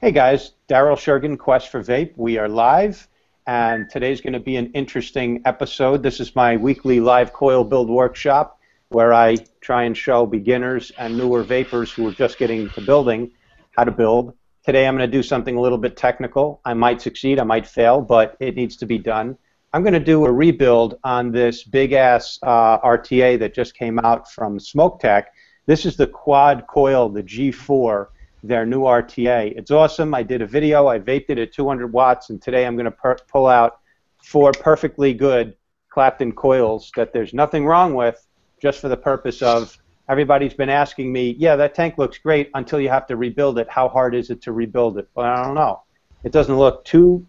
Hey guys, Daryl Shergan, Quest for Vape. We are live, and today's going to be an interesting episode. This is my weekly live coil build workshop where I try and show beginners and newer vapors who are just getting to building how to build. Today I'm going to do something a little bit technical. I might succeed, I might fail, but it needs to be done. I'm going to do a rebuild on this big-ass RTA that just came out from SMOKtech. This is the quad coil, the G4. Their new RTA. It's awesome. I did a video. I vaped it at 200 watts, and today I'm going to pull out 4 perfectly good Clapton coils that there's nothing wrong with, just for the purpose of everybody's been asking me, yeah, that tank looks great until you have to rebuild it. How hard is it to rebuild it? Well, I don't know. It doesn't look too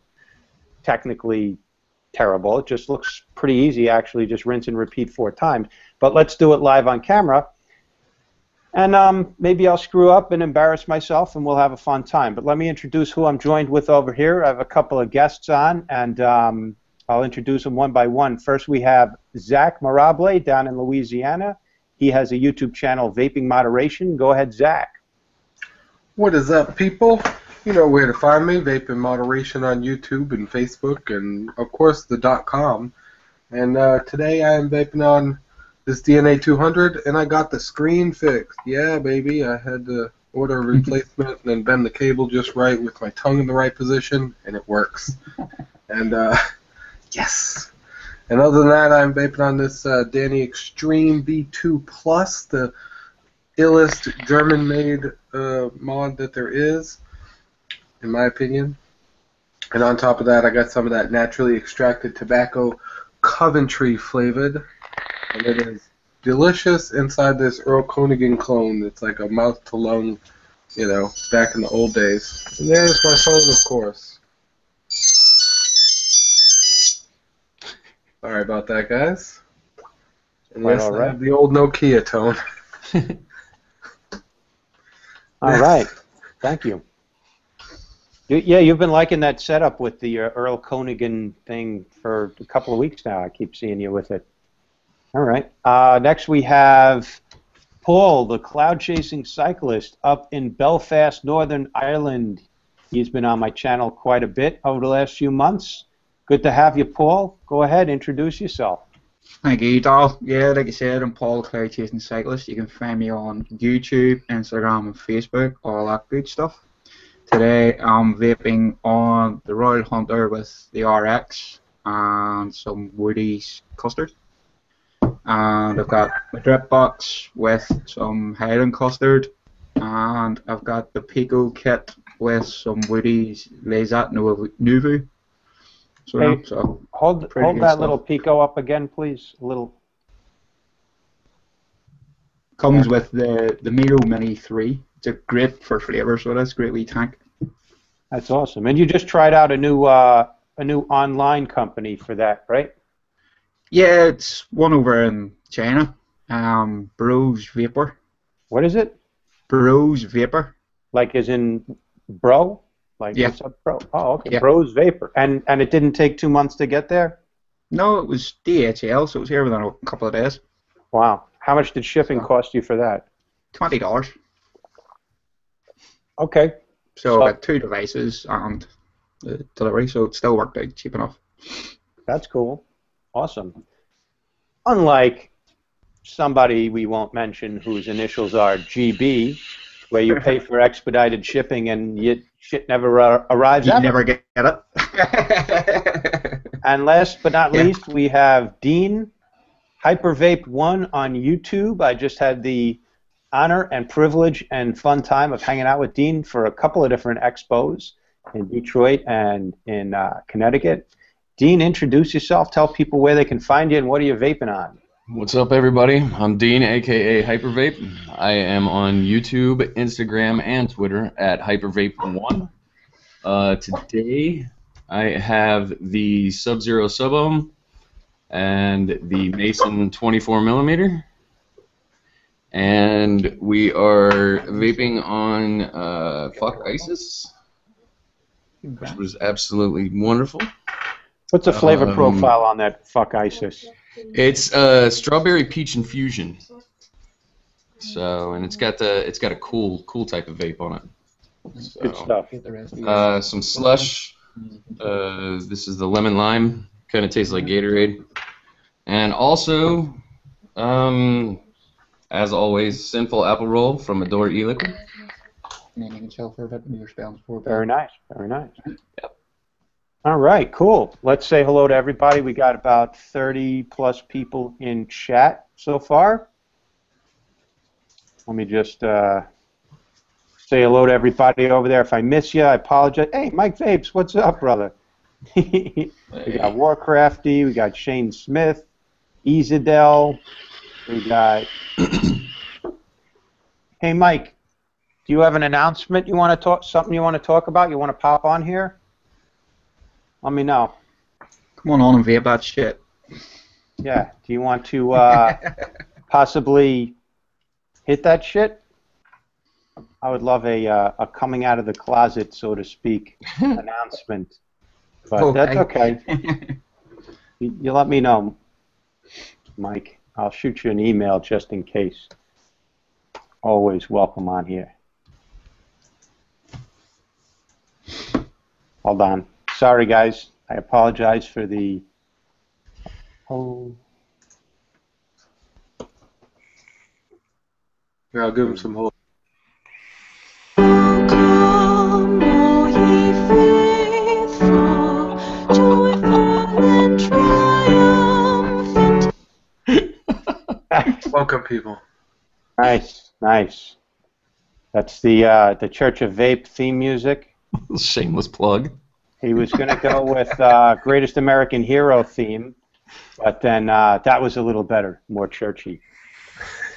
technically terrible. It just looks pretty easy, actually. Just rinse and repeat 4 times. But let's do it live on camera. And maybe I'll screw up and embarrass myself, and we'll have a fun time. But let me introduce who I'm joined with over here. I have a couple of guests on, and I'll introduce them one by one. First, we have Zach Marable down in Louisiana. He has a YouTube channel, Vaping Moderation. Go ahead, Zach. What is up, people? You know where to find me, Vaping Moderation on YouTube and Facebook, and, of course, the .com. And today I am vaping on this DNA 200, and I got the screen fixed. Yeah, baby, I had to order a replacement and then bend the cable just right with my tongue in the right position, and it works. And, yes. And other than that, I'm vaping on this Danny Extreme V2 Plus, the illest German-made mod that there is, in my opinion. And on top of that, I got some of that naturally extracted tobacco Coventry flavored. And it is delicious inside this Earl Konigan clone. It's like a mouth-to-lung, you know, back in the old days. And there's my phone, of course. Sorry about that, guys. And yes, I have the old Nokia tone. All right. Thank you. Yeah, you've been liking that setup with the Earl Konigan thing for a couple of weeks now. I keep seeing you with it. All right. Next we have Paul, the cloud-chasing cyclist up in Belfast, Northern Ireland. He's been on my channel quite a bit over the last few months. Good to have you, Paul. Go ahead, introduce yourself. Thank you, Daryl. Yeah, like I said, I'm Paul, the cloud-chasing cyclist. You can find me on YouTube, Instagram, and Facebook, all that good stuff. Today I'm vaping on the Royal Hunter with the RX and some Woody's custard. And I've got my drip box with some Highland custard, and I've got the Pico kit with some Woody's Lazat Nouveau. So, hey, yeah, so hold that stuff. Little Pico up again, please. A little. Comes with the Miro Mini 3. It's a great for flavour, so that's a great wee tank. That's awesome. And you just tried out a new online company for that, right? Yeah, it's one over in China. Bros Vapor. What is it? Bros Vapor. Like as in bro? Like yeah. What's up, bro? Oh, okay. Yeah. Bros Vapor. And it didn't take 2 months to get there? No, it was DHL, so it was here within a couple of days. Wow. How much did shipping cost you for that? $20. Okay. So I got 2 devices and the delivery, so it still worked out cheap enough. That's cool. Awesome. Unlike somebody we won't mention whose initials are GB, where you pay for expedited shipping and shit never arrives. You never get it. And last but not least, we have Dean, HyperVape1 on YouTube. I just had the honor and privilege and fun time of hanging out with Dean for a couple of different expos in Detroit and in Connecticut. Dean, introduce yourself. Tell people where they can find you and what are you vaping on. What's up, everybody? I'm Dean, a.k.a. HyperVape. I am on YouTube, Instagram, and Twitter at HyperVape1. Today, I have the Sub-Zero Sub-Ohm and the Mason 24mm. And we are vaping on Fuck ISIS, which was absolutely wonderful. What's the flavor profile on that Fuck ISIS? It's strawberry peach infusion. So, and it's got a cool type of vape on it. Good stuff. Some slush. This is the lemon lime. Kind of tastes like Gatorade. And also, as always, Sinful Apple Roll from Adore E-Liquid. Very nice. Very nice. Yep. All right, cool. Let's say hello to everybody. We got about 30 plus people in chat so far. Let me just say hello to everybody over there. If I miss you, I apologize. Hey, Mike Vapes, what's up, brother? We got Warcrafty, we got Shane Smith, Isadel, we got... Hey, Mike, do you have an announcement you want to talk, something you want to talk about? You want to pop on here? Let me know. Come on and vape that shit. Yeah, do you want to possibly hit that shit? I would love a coming out of the closet, so to speak, announcement. But that's okay. You let me know, Mike. I'll shoot you an email just in case. Always welcome on here. Hold on. Sorry, guys. I apologize for the... Oh. Yeah, I'll give him some hope. Welcome, people. Nice, nice. That's the Church of Vape theme music. Shameless plug. He was going to go with Greatest American Hero theme, but then that was a little better, more churchy.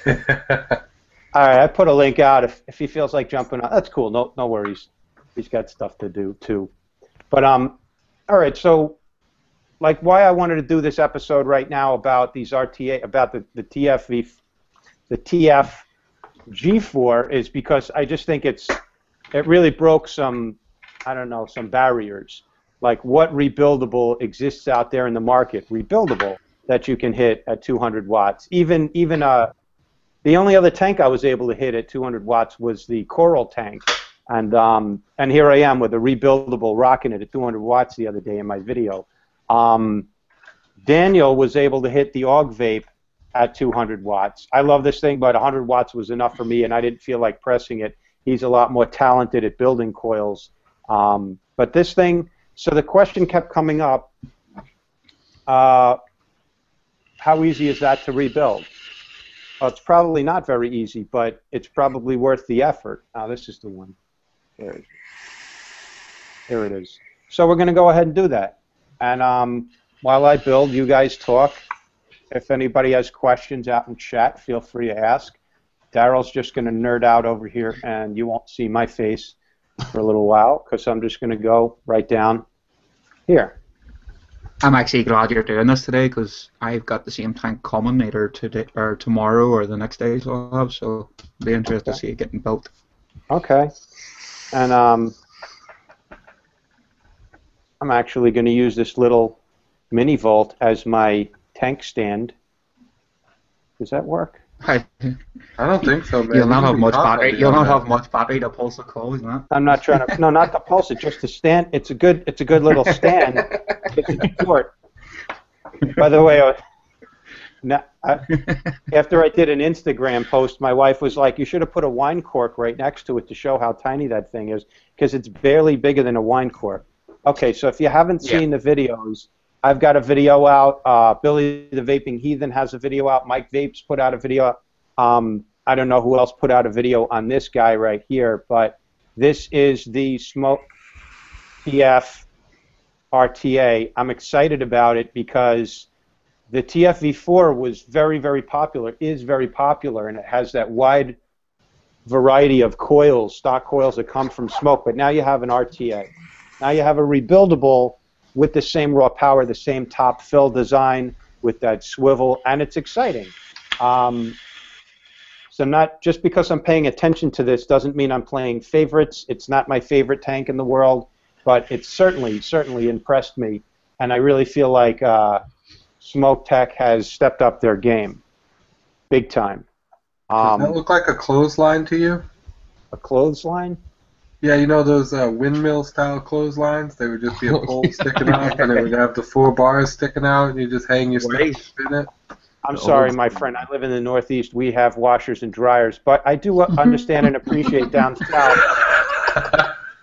All right, I put a link out if he feels like jumping on. That's cool. No worries. He's got stuff to do too. But all right. So, like, why I wanted to do this episode right now about these RTA, about the TF G4 is because I just think it really broke some, I don't know, some barriers. Like, what rebuildable exists out there in the market? Rebuildable that you can hit at 200 watts. Even the only other tank I was able to hit at 200 watts was the Coil tank, and here I am with a rebuildable rocking it at 200 watts the other day in my video. Daniel was able to hit the AUG vape at 200 watts. I love this thing, but 100 watts was enough for me, and I didn't feel like pressing it. He's a lot more talented at building coils. But this thing, so the question kept coming up, how easy is that to rebuild? Well, it's probably not very easy, but it's probably worth the effort. Now, this is the one. There it is. So we're going to go ahead and do that. And while I build, you guys talk. If anybody has questions out in chat, feel free to ask. Daryl's just going to nerd out over here, and you won't see my face for a little while because I'm just going to go right down here. I'm actually glad you're doing this today because I've got the same tank coming either today or tomorrow or the next day, so I'll have. So it'll be interesting to see it getting built. Okay. And I'm actually going to use this little mini volt as my tank stand. Does that work? I don't think so, man. You'll not have much battery. You'll not have much battery to pulse the coil, isn't it? I'm not trying to. No, not to pulse it. Just to stand. It's a good little stand. It's short. By the way, after I did an Instagram post, my wife was like, "You should have put a wine cork right next to it to show how tiny that thing is, because it's barely bigger than a wine cork." Okay, so if you haven't seen the videos, I've got a video out. Billy the Vaping Heathen has a video out. Mike Vapes put out a video. I don't know who else put out a video on this guy right here, but this is the SMOK TF-RTA. I'm excited about it because the TF-V4 was very, very popular, is very popular, and it has that wide variety of coils, stock coils that come from SMOK, but now you have an RTA. Now you have a rebuildable with the same raw power, the same top fill design with that swivel, and it's exciting. So not just because I'm paying attention to this doesn't mean I'm playing favorites. It's not my favorite tank in the world, but it certainly impressed me, and I really feel like SMOKtech has stepped up their game, big time. Does that look like a clothesline to you? A clothesline? Yeah, you know those windmill-style clotheslines? They would just be a pole sticking up, and it would have the 4 bars sticking out, and you just hang your stuff and Nice. spin it. I'm The sorry, old my friend. I live in the Northeast. We have washers and dryers, but I do understand and appreciate down south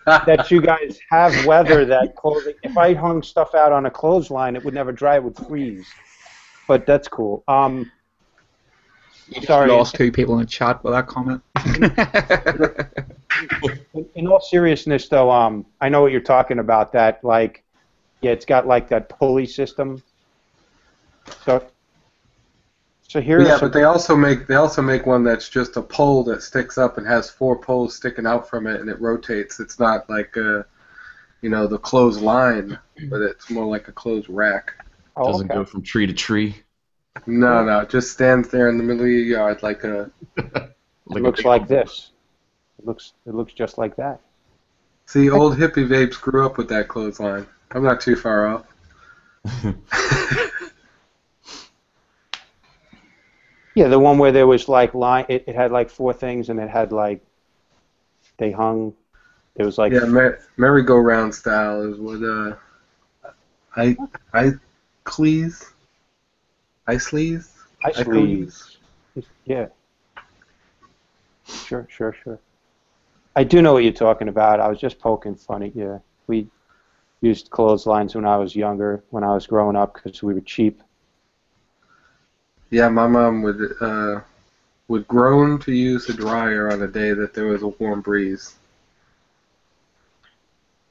that you guys have weather that clothing. If I hung stuff out on a clothesline, it would never dry. It would freeze. But that's cool. You just Sorry. lost 2 people in the chat with that comment. In all seriousness, though, I know what you're talking about. That like, yeah, it's got like that pulley system. So here's Yeah, but they also make one that's just a pole that sticks up and has 4 poles sticking out from it, and it rotates. It's not like the clothesline, but it's more like a clothes rack. oh, Doesn't okay. go from tree to tree. No, it just stands there in the middle of your yard like a. It looks like this. It looks just like that. See, old hippie vapes grew up with that clothesline. I'm not too far off. Yeah, the one where there was like line. It had like 4 things, and it had like they hung. It was like Yeah, merry-go-round style is what Iceleys? Iceleys. Yeah. Sure. I do know what you're talking about. I was just poking funny. Yeah, we used clotheslines when I was younger, when I was growing up, because we were cheap. Yeah, my mom would groan to use a dryer on a day that there was a warm breeze.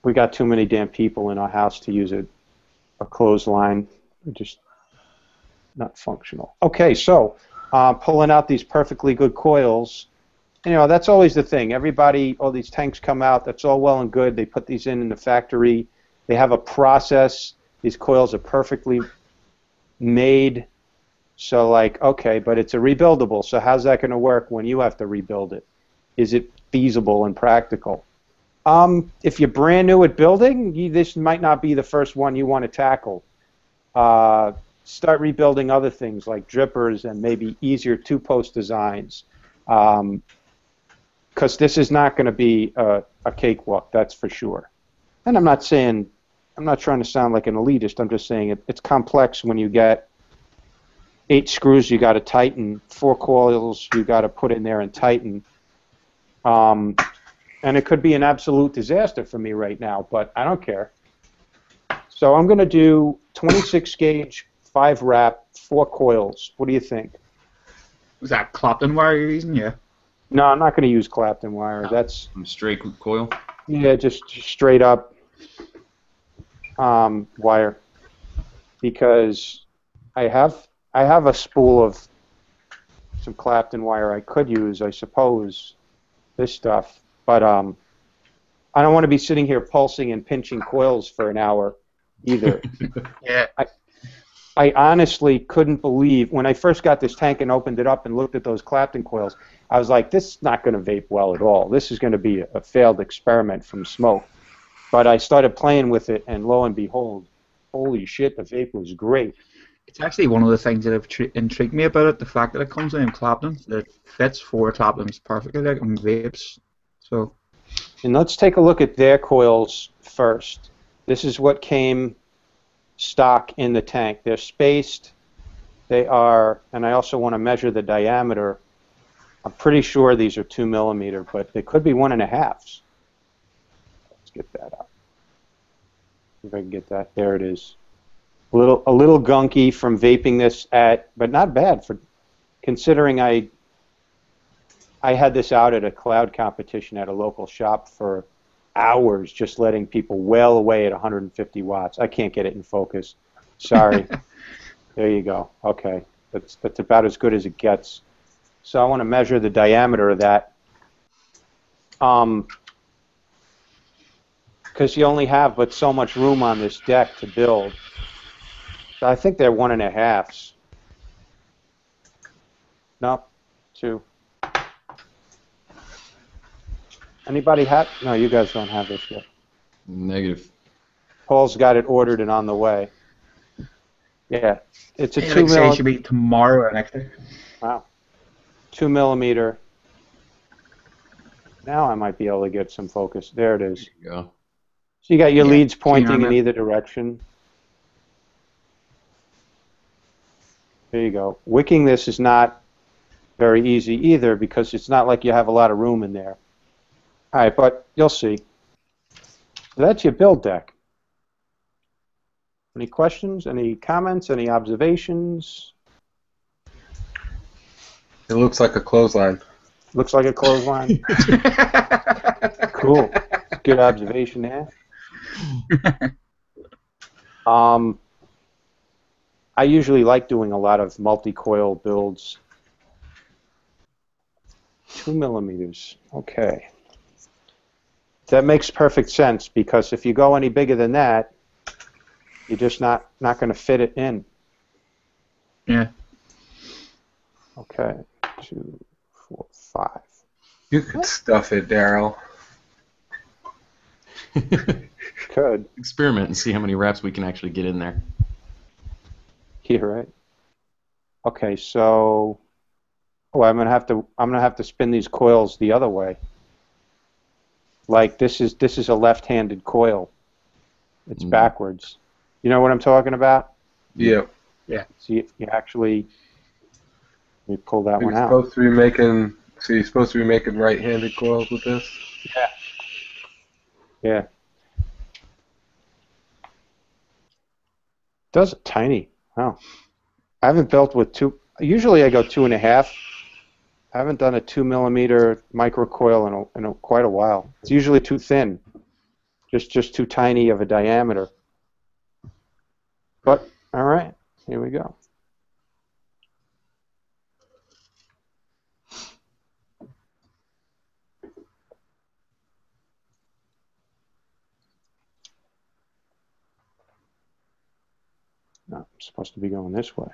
We got too many damn people in our house to use a clothesline. We're just not functional. Okay, so pulling out these perfectly good coils. That's always the thing. Everybody, all these tanks come out. That's all well and good. They put these in the factory. They have a process. These coils are perfectly made. So, like, okay, but it's a rebuildable. So how's that going to work when you have to rebuild it? Is it feasible and practical? If you're brand new at building, this might not be the first one you want to tackle. Start rebuilding other things like drippers and maybe easier 2-post designs. Because this is not going to be a cakewalk, that's for sure. And I'm not trying to sound like an elitist. I'm just saying it's complex when you get 8 screws you got to tighten, 4 coils you got to put in there and tighten. And it could be an absolute disaster for me right now, but I don't care. So I'm going to do 26 gauge, 5 wrap, 4 coils. What do you think? Was that Clapton wire you're using? Yeah. No, I'm not going to use Clapton wire. That's Straight coil. yeah, just straight up wire. Because I have a spool of some Clapton wire I could use, I suppose, this stuff. But I don't want to be sitting here pulsing and pinching coils for an hour either. Yeah. I honestly couldn't believe when I first got this tank and opened it up and looked at those Clapton coils, I was like, this is not going to vape well at all. This is going to be a failed experiment from SMOK. But I started playing with it, and lo and behold, holy shit, the vape was great. It's actually one of the things that have intrigued me about it, the fact that it comes in Claptons, that it fits 4 Claptons perfectly, like on vapes. So. And let's take a look at their coils first. This is what came stock in the tank. They're spaced. They are, and I also want to measure the diameter. I'm pretty sure these are 2 millimeter, but they could be 1.5. Let's get that out. See if I can get that. There it is. A little gunky from vaping this but not bad for considering I had this out at a cloud competition at a local shop for hours, just letting people wail away at 150 watts. I can't get it in focus. Sorry. There you go. Okay, that's about as good as it gets. So I want to measure the diameter of that. Because you only have but so much room on this deck to build. So I think they're 1.5s. No, 2. Anybody have? No, you guys don't have this yet. Negative. Paul's got it ordered and on the way. Yeah, it's a 2 It millimeter. should be tomorrow or next day. Wow, 2 millimeter. Now I might be able to get some focus. There it is. There you go. So you got your Yeah, leads seen pointing on in it. either direction. There you go. Wicking this is not very easy either because it's not like you have a lot of room in there. All right, but you'll see. So that's your build deck. Any questions? Any comments? Any observations? It looks like a clothesline. Looks like a clothesline. Cool. Good observation there. I usually like doing a lot of multi-coil builds. 2 millimeters. Okay. That makes perfect sense because if you go any bigger than that, you're just not going to fit it in. Yeah. Okay. 2, 4, 5. You could stuff it, Daryl. Could. Experiment and see how many wraps we can actually get in there. Here, right? Okay, so I'm gonna have to spin these coils the other way. Like this is a left-handed coil. It's backwards. You know what I'm talking about? Yeah. Yeah. So you actually let me pull that one You're out. supposed to be making. So you're supposed to be making right-handed coils with this. Yeah. Yeah. Does it tiny? Oh. I haven't built with two. Usually I go 2.5. I haven't done a 2 millimeter microcoil in quite a while. It's usually too thin, just too tiny of a diameter. But all right, here we go. No, I'm supposed to be going this way.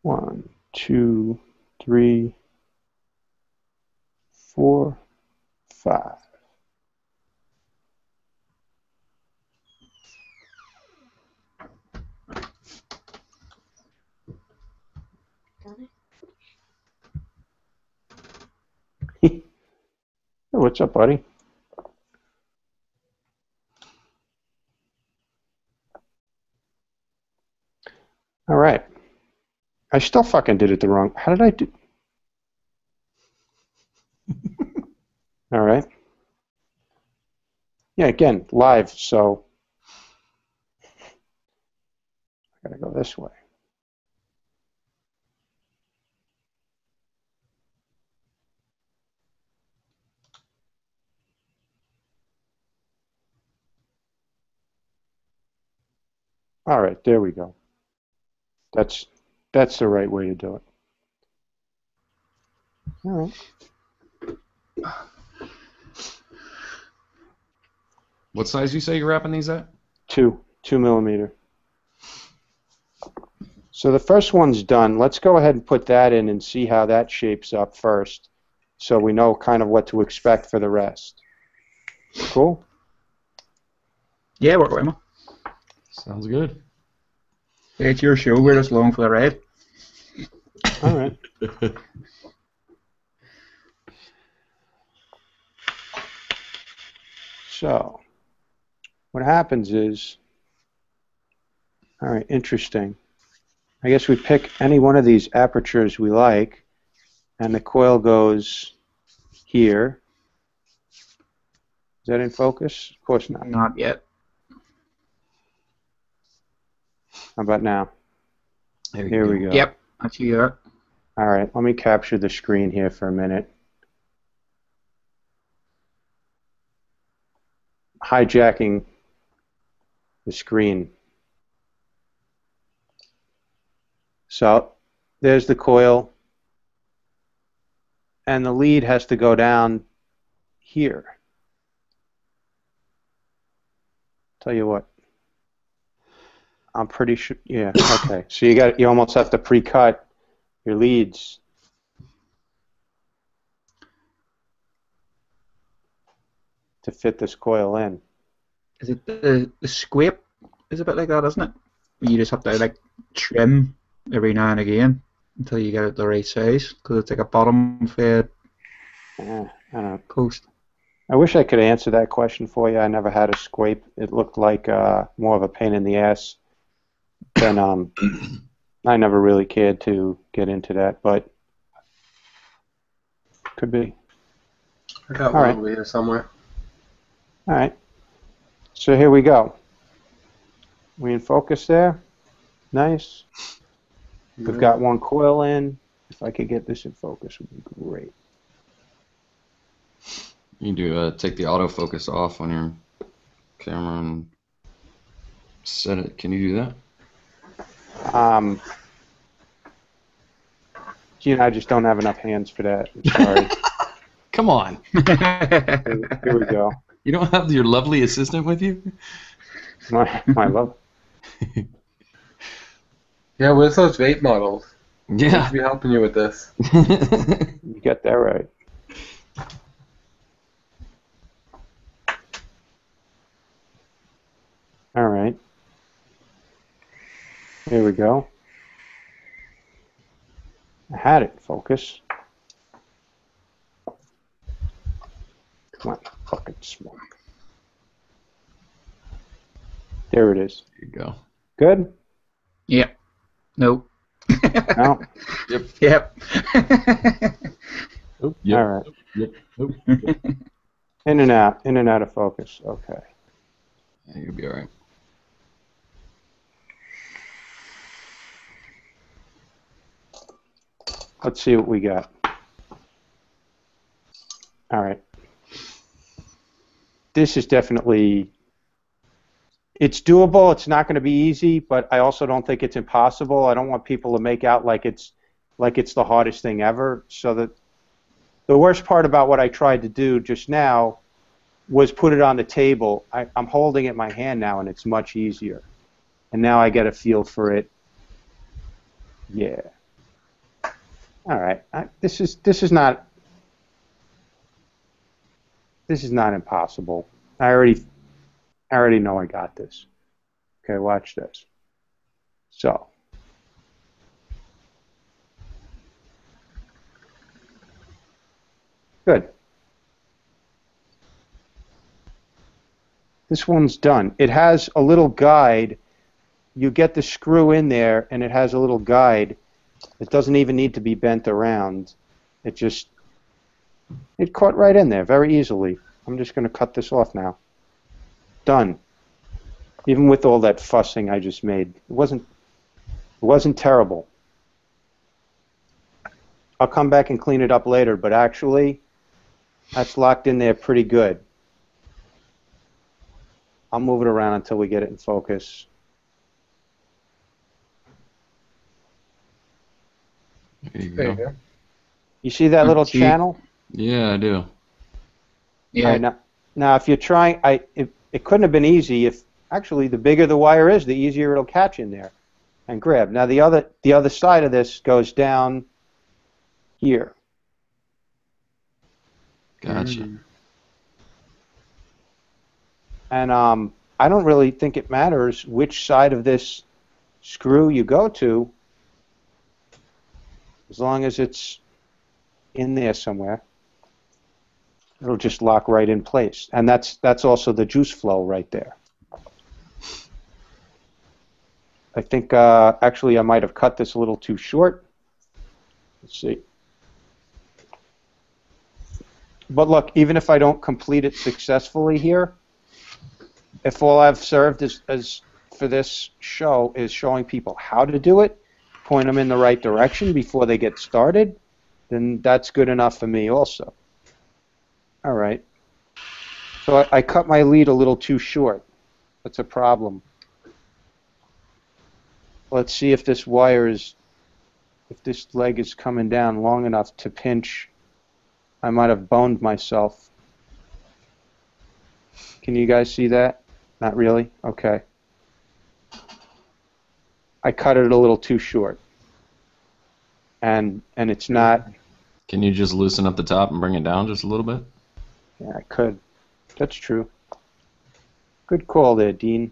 One, 2, 3, 4, 5. Hey, what's up, buddy? All right. I still fucking did it the wrong. How did I do? All right. Yeah, again, live, so I gotta go this way. All right, there we go. That's the right way to do it. All right. What size you say you're wrapping these at? 2 millimeter. So the first one's done. Let's go ahead and put that in and see how that shapes up first, so we know kind of what to expect for the rest. Cool? Yeah, work with me. Sounds good. It's your show. We're just along for the ride. All right. So what happens is, all right, interesting. I guess we pick any one of these apertures we like, and the coil goes here. Is that in focus? Of course not. Not yet. How about now? Here we go. Yep, that's you. All right, let me capture the screen here for a minute. Hijacking the screen. So there's the coil, and the lead has to go down here. Tell you what, I'm pretty sure. Yeah. Okay. So you almost have to pre-cut your leads. To fit this coil in. Is it the scrape? Is a bit like that, isn't it? You just have to like trim every now and again until you get it the right size, because it's like a bottom fed I don't. post. I wish I could answer that question for you. I never had a scrape. It looked like more of a pain in the ass than I never really cared to get into that, but could be. I got All one right. over here somewhere. All right. So here we go. We in focus there. Nice. We've got one coil in. If I could get this in focus, would be great. You need to take the autofocus off on your camera and set it. Can you do that? Gene, I just don't have enough hands for that. I'm sorry. Come on. Here we go. You don't have your lovely assistant with you? My love. Yeah, where's those vape models? They Yeah. should be helping you with this. You got that right. All right. Here we go. I had it. Focus. Come on, fucking smoke. There it is. There you go. Good? Yep. Nope. No? Yep. Yep. Oop. Yep. All right. Yep. Nope. In and out of focus. Okay. Yeah, you'll be all right. Let's see what we got. All right. This is definitely, it's doable. It's not going to be easy, but I also don't think it's impossible. I don't want people to make out like it's the hardest thing ever. So that the worst part about what I tried to do just now was put it on the table. I'm holding it in my hand now, and it's much easier. And now I get a feel for it. Yeah. All right. This is not impossible. I already know I got this. Okay, watch this. So. Good. This one's done. It has a little guide. You get the screw in there, and it has a little guide. It doesn't even need to be bent around. It caught right in there very easily. I'm just going to cut this off now. Done. Even with all that fussing I just made, it wasn't terrible. I'll come back and clean it up later, but actually, that's locked in there pretty good. I'll move it around until we get it in focus. There you There you go. go. You see that little channel? Yeah, I do. Yeah. All right, now if you're trying, it couldn't have been easy. If actually the bigger the wire is, the easier it'll catch in there and grab. Now the other side of this goes down here. Gotcha. And I don't really think it matters which side of this screw you go to, as long as it's in there somewhere. It'll just lock right in place. And that's also the juice flow right there. I think actually I might have cut this a little too short. Let's see. But look, even if I don't complete it successfully here, if all I've served as for this show is showing people how to do it, point them in the right direction before they get started, then that's good enough for me also. All right. So I cut my lead a little too short. That's a problem. Let's see if this if this leg is coming down long enough to pinch. I might have boned myself. Can you guys see that? Not really? Okay. I cut it a little too short. And it's not... Can you just loosen up the top and bring it down just a little bit? Yeah, I could. That's true. Good call there, Dean.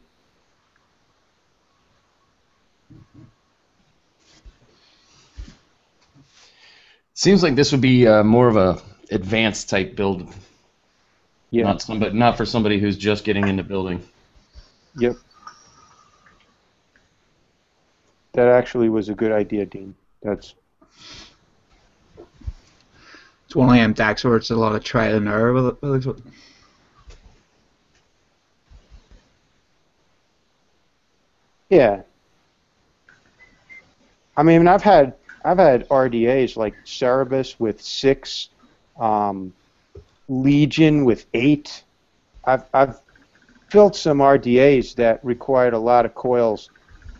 Seems like this would be more of a advanced type build, Yeah. not for somebody who's just getting into building. Yep. That actually was a good idea, Dean. It's one of them decks where it's a lot of trial and error with it. Yeah. I mean, I've had RDAs like Cerebus with 6, Legion with 8. I've built some RDAs that required a lot of coils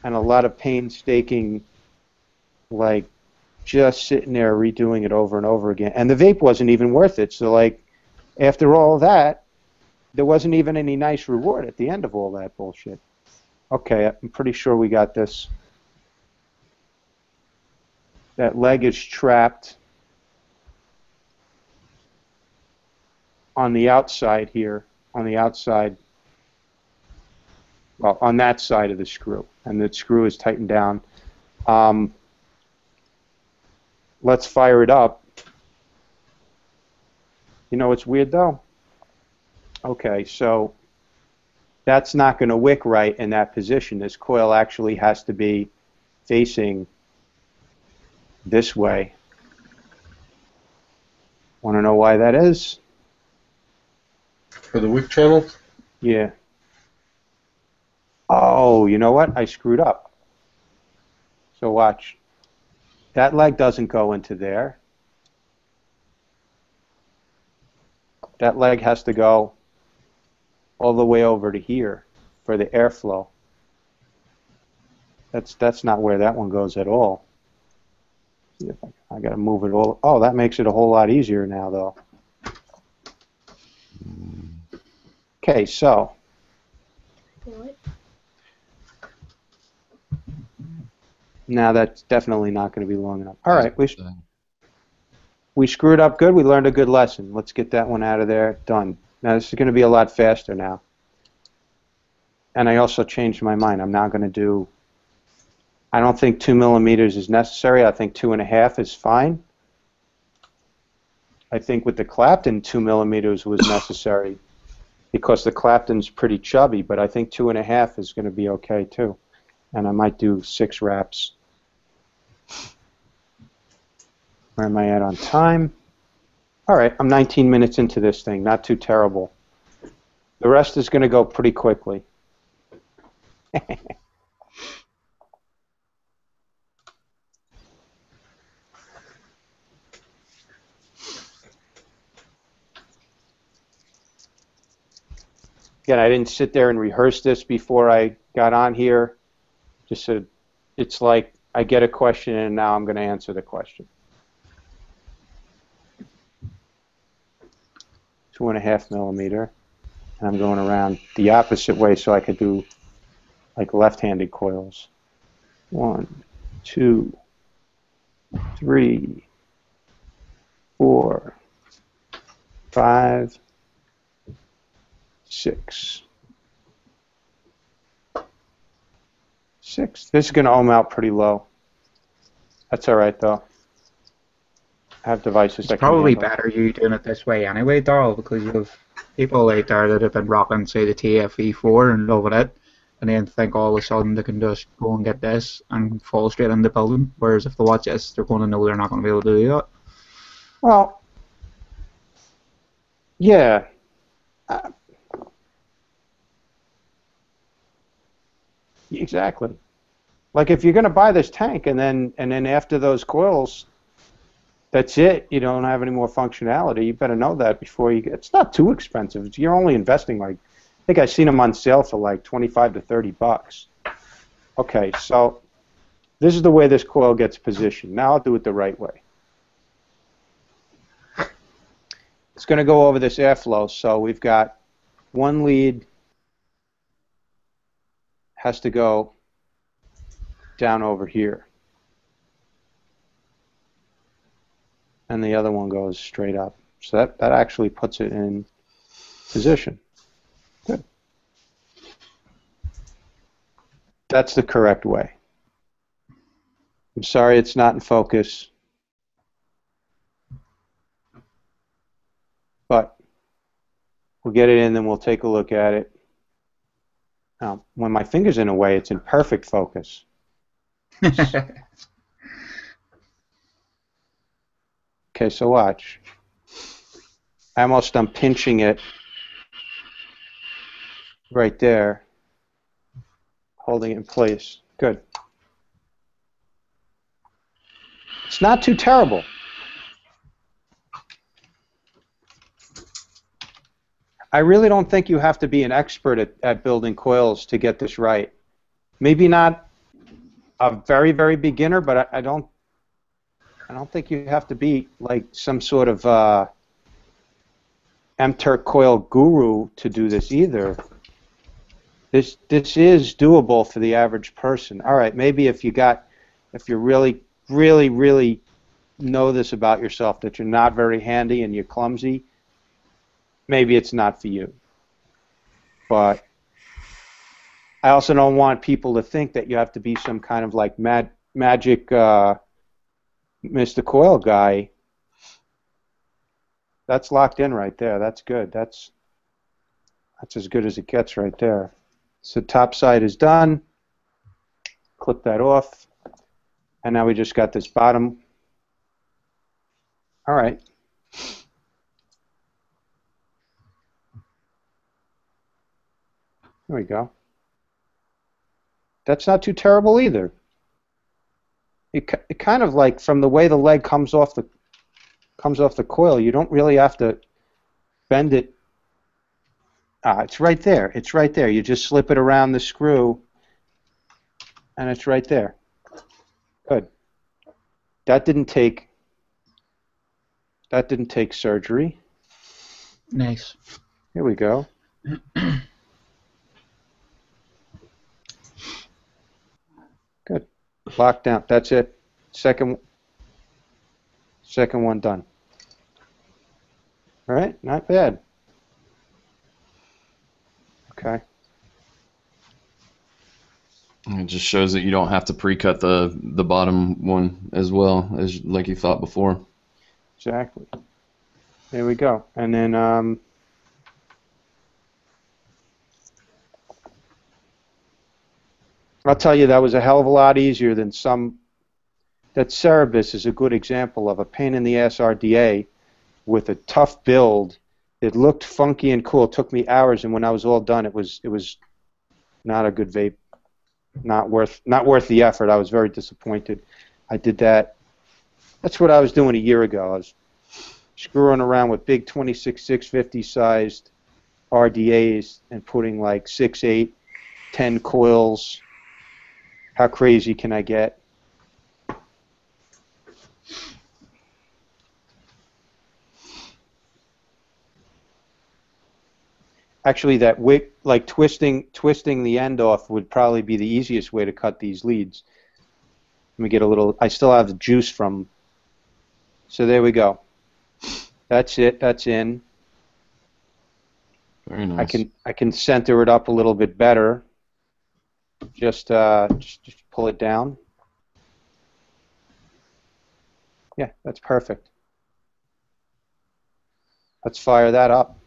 and a lot of painstaking, like, just sitting there redoing it over and over again. And the vape wasn't even worth it. So, like, after all that, there wasn't even any nice reward at the end of all that bullshit. Okay, I'm pretty sure we got this. That leg is trapped on the outside here, on the outside, well, on that side of the screw, and the screw is tightened down. Let's fire it up. You know what's weird though? Okay, so that's not going to wick right in that position. This coil actually has to be facing this way. Want to know why that is? For the wick channel? Yeah. Oh, you know what? I screwed up. So watch. That leg doesn't go into there. That leg has to go all the way over to here for the airflow. That's not where that one goes at all. See if I got to move it all. Oh, that makes it a whole lot easier now, though. Okay, so. What? Now that's definitely not going to be long enough. All right, we screwed up good. We learned a good lesson. Let's get that one out of there. Done. Now this is going to be a lot faster now. And I also changed my mind. I'm now going to do. I don't think 2 millimeters is necessary. I think 2.5 is fine. I think with the Clapton 2 millimeters was necessary because the Clapton's pretty chubby, but I think 2.5 is going to be okay too. And I might do 6 wraps. Where am I at on time? All right, I'm 19 minutes into this thing. Not too terrible. The rest is going to go pretty quickly. Again, I didn't sit there and rehearse this before I got on here. Just so it's like I get a question and now I'm going to answer the question. 2.5 millimeter, and I'm going around the opposite way so I could do like left-handed coils. 1, 2, 3, 4, 5, 6. 6. This is going to ohm out pretty low. That's all right though. I have devices that It's can probably handle it. better you doing it this way anyway, Darrell, because you have people out there that have been rocking, say, the TF-E4 and loving it, and then think all of a sudden they can just go and get this and fall straight into building, whereas if they watch this, they're going to know they're not going to be able to do that. Well, yeah. Exactly. Like if you're going to buy this tank and then after those coils, that's it. You don't have any more functionality. You better know that before you get. It's not too expensive. You're only investing like, I think I've seen them on sale for like 25 to 30 bucks. Okay, so this is the way this coil gets positioned. Now I'll do it the right way. It's going to go over this airflow. So we've got one lead has to go down over here. And the other one goes straight up. So that actually puts it in position. Good. That's the correct way. I'm sorry it's not in focus. but we'll get it in, then we'll take a look at it. Now, when my finger's in a way, it's in perfect focus. Okay, so watch. I'm pinching it right there, holding it in place. Good. It's not too terrible. I really don't think you have to be an expert at building coils to get this right. Maybe not a very, very beginner, but I don't think you have to be like some sort of M-Turk coil guru to do this either. This is doable for the average person. All right, maybe if you really, really, really know this about yourself, that you're not very handy and you're clumsy, maybe it's not for you. But I also don't want people to think that you have to be some kind of like magic Mr. Coil guy. That's locked in right there. That's good. That's as good as it gets right there. So top side is done. Clip that off. And now we just got this bottom. All right. There we go. That's not too terrible either. It kind of like, from the way the leg comes off the coil, you don't really have to bend it. It's right there. It's right there. You just slip it around the screw, and it's right there. Good. That didn't take surgery. Nice. Here we go. Good. Locked down. That's it. Second one done. All right. Not bad. Okay. It just shows that you don't have to pre-cut the bottom one as well as like you thought before. Exactly. There we go. And then I'll tell you, that was a hell of a lot easier than some. That Cerebus is a good example of a pain in the ass RDA with a tough build. It looked funky and cool. It took me hours, and when I was all done, it was not a good vape. Not worth the effort. I was very disappointed. I did that. That's what I was doing a year ago. I was screwing around with big 26-650 sized RDAs and putting like 6, 8, 10 coils. How crazy can I get? Actually, that wick, like twisting the end off, would probably be the easiest way to cut these leads. Let me get a little. I still have the juice from. So there we go. That's it. That's in. Very nice. I can center it up a little bit better. Just pull it down. Yeah, that's perfect. Let's fire that up.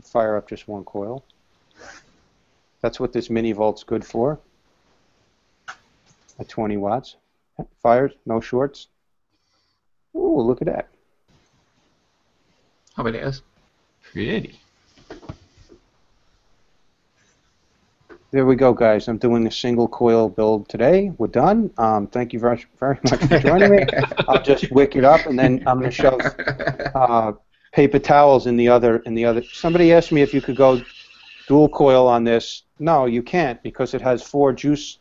Fire up just one coil. That's what this mini volt's good for. At 20 watts. Fires, no shorts. Ooh, look at that. How about it is? Pretty. There we go, guys. I'm doing a single coil build today. We're done. Thank you very much for joining me. I'll just wick it up, and then I'm going to shove paper towels in the other. Somebody asked me if you could go dual coil on this. No, you can't, because it has 4 juice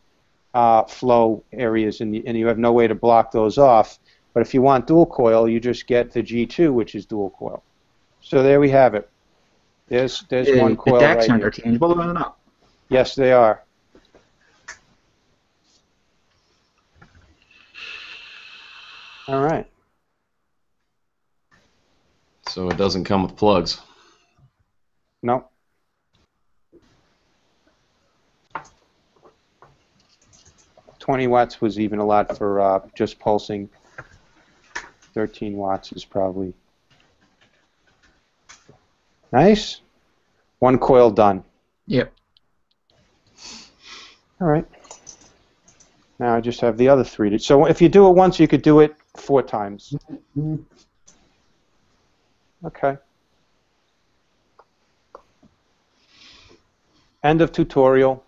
flow areas, and you have no way to block those off. But if you want dual coil, you just get the G2, which is dual coil. So there we have it. There's one coil the right decks are here. interchangeable, are they not? Yes, they are. All right. So it doesn't come with plugs. No. $20 watts was even a lot for just pulsing. 13 watts is probably Nice. One coil done. Yep. All right. Now I just have the other 3. So if you do it once, you could do it 4 times. Okay. End of tutorial.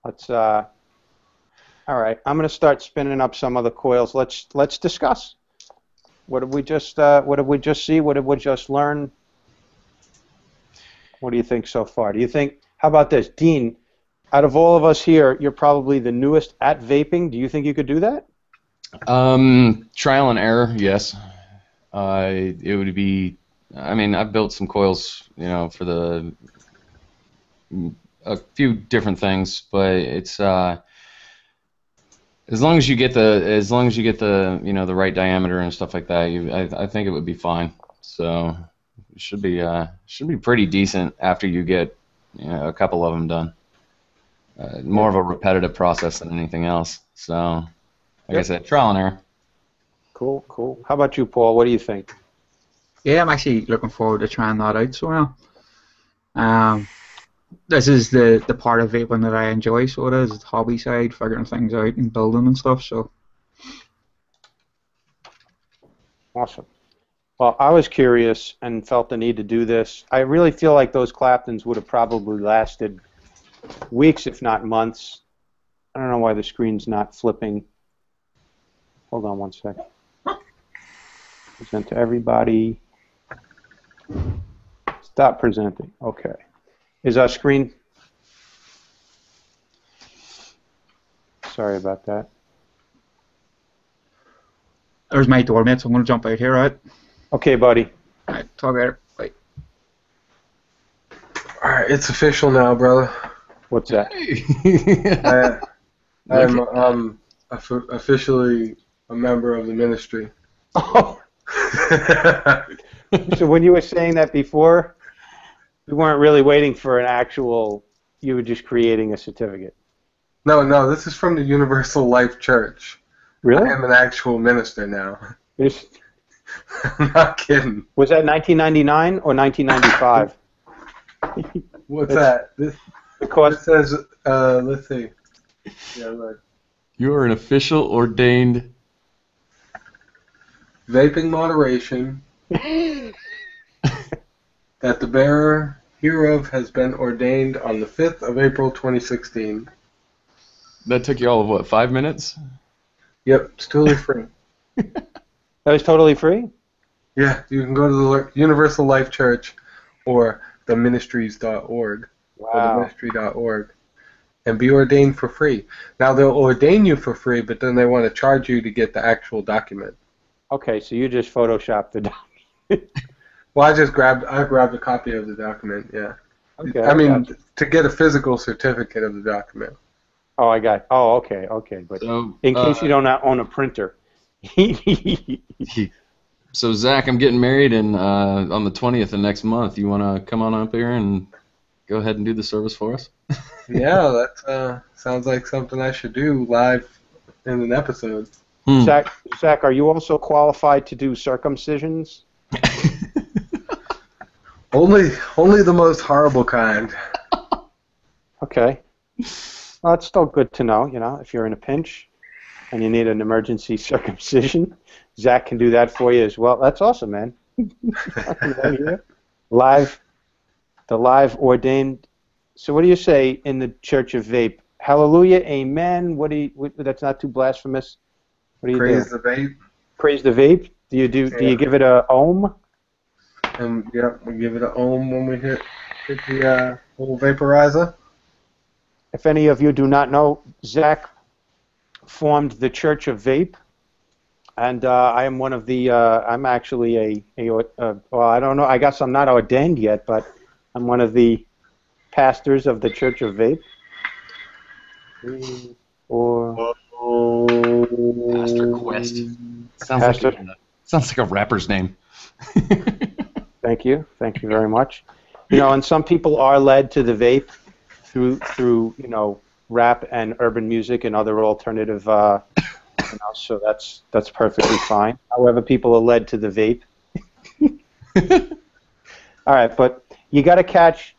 Let's. All right. I'm going to start spinning up some of the coils. Let's discuss. What did we just? What did we just see? What did we just learn? What do you think so far? Do you think? How about this, Dean? Out of all of us here, you're probably the newest at vaping. Do you think you could do that? Trial and error, yes. It would be. I mean, I've built some coils, you know, for a few different things, but it's as long as you get the you know, the right diameter and stuff like that, I think it would be fine. So it should be pretty decent after you get, you know, a couple of them done. More of a repetitive process than anything else. So, like I said, trial and error. Cool, cool. How about you, Paul? What do you think? Yeah, I'm actually looking forward to trying that out. So this is the part of vaping that I enjoy. So it is the hobby side, figuring things out and building and stuff. So Awesome. Well, I was curious and felt the need to do this. I really feel like those Claptons would have probably lasted weeks, if not months. I don't know why the screen's not flipping. Hold on one second. Present to everybody. Stop presenting. Okay. Is our screen? Sorry about that. there's my door, mate. So I'm going to jump out here, right? Okay, buddy. All right, talk later. Bye. All right, it's official now, brother. What's that? I'm officially a member of the ministry. Oh. So when you were saying that before, you weren't really waiting for an actual, you were just creating a certificate. No, this is from the Universal Life Church. Really? I am an actual minister now. I'm not kidding. Was that 1999 or 1995? What's that? This says, let's see. Yeah, look. You are an official ordained Vaping moderation that the bearer hereof has been ordained on the 5th of April 2016. That took you all of what, 5 minutes? Yep, it's totally free. That was totally free? Yeah, you can go to the Universal Life Church or theministries.org or theministry.org and be ordained for free. Now, they'll ordain you for free, but then they want to charge you to get the actual document. Okay, so you just photoshopped the document. Well, I grabbed a copy of the document, yeah. Okay, I mean, gotcha. to get a physical certificate of the document. Oh, I got. Oh, okay. But So, in case you don't own a printer. So Zach, I'm getting married on the 20th of next month. You want to come on up here and go ahead and do the service for us? Yeah, that sounds like something I should do live in an episode. Zach, are you also qualified to do circumcisions? Only the most horrible kind. Okay. Well, it's still good to know, you know, if you're in a pinch and you need an emergency circumcision, Zach can do that for you as well. That's awesome, man. Live ordained. So what do you say in the Church of Vape? Hallelujah, amen. That's not too blasphemous. What do you Praise do? the vape. Praise the vape. Do you give it a ohm? And yeah, we give it an ohm when we hit the little vaporizer. If any of you do not know, Zach formed the Church of Vape, and I am one of the. I'm actually well, I don't know. I guess I'm not ordained yet, but I'm one of the pastors of the Church of Vape. Pastor Quest. Sounds like a rapper's name. Thank you very much. You know, and some people are led to the vape through you know, rap and urban music and other alternative So that's perfectly fine. However, people are led to the vape. All right, but you got to catch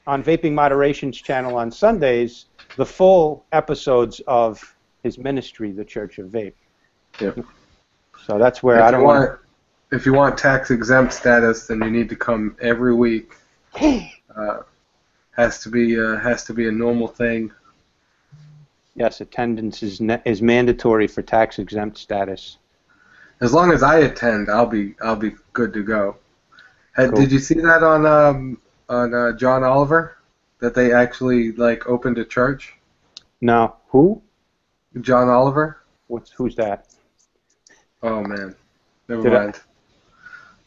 on Vaping Moderation's channel on Sundays the full episodes of his ministry, the Church of Vape. Yep. So that's where I don't want. If you want tax exempt status, then you need to come every week. Has to be a normal thing. Yes, attendance is mandatory for tax exempt status. As long as I attend, I'll be good to go. Cool. Did you see that on John Oliver? That they actually opened a church? No. Who? John Oliver? Who's that? Oh man, never mind.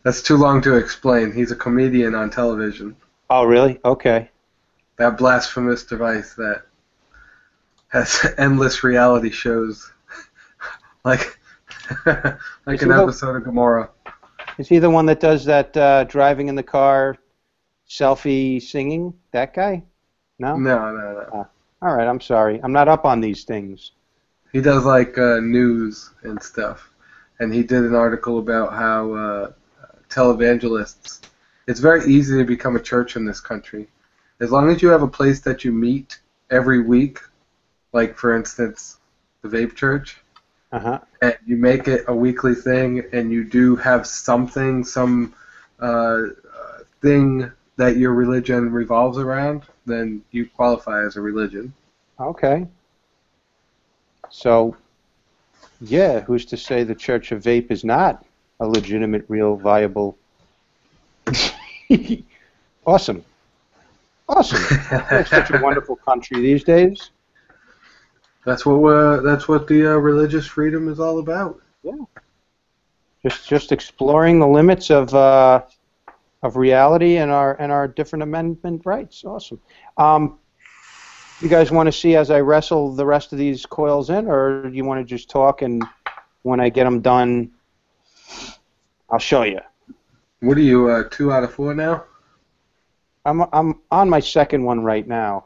That's too long to explain. He's a comedian on television. Oh really? Okay. That blasphemous device that has endless reality shows, like an episode of Gomorrah. Is he the one that does that driving in the car, selfie singing? That guy? No? No. All right, I'm sorry. I'm not up on these things. He does news and stuff, and he did an article about how televangelists. It's very easy to become a church in this country, as long as you have a place that you meet every week, like for instance, the Vape Church. Uh-huh. And you make it a weekly thing, and you do have some thing that your religion revolves around, then you qualify as a religion. Okay. So, yeah, who's to say the Church of Vape is not a legitimate, real, viable... Awesome. It's such a wonderful country these days. That's what the religious freedom is all about. Yeah. Just exploring the limits of reality and our different amendment rights. Awesome. You guys want to see as I wrestle the rest of these coils in, or you want to just talk, and when I get them done, I'll show you. What are you, 2 out of 4 now? I'm on my second one right now.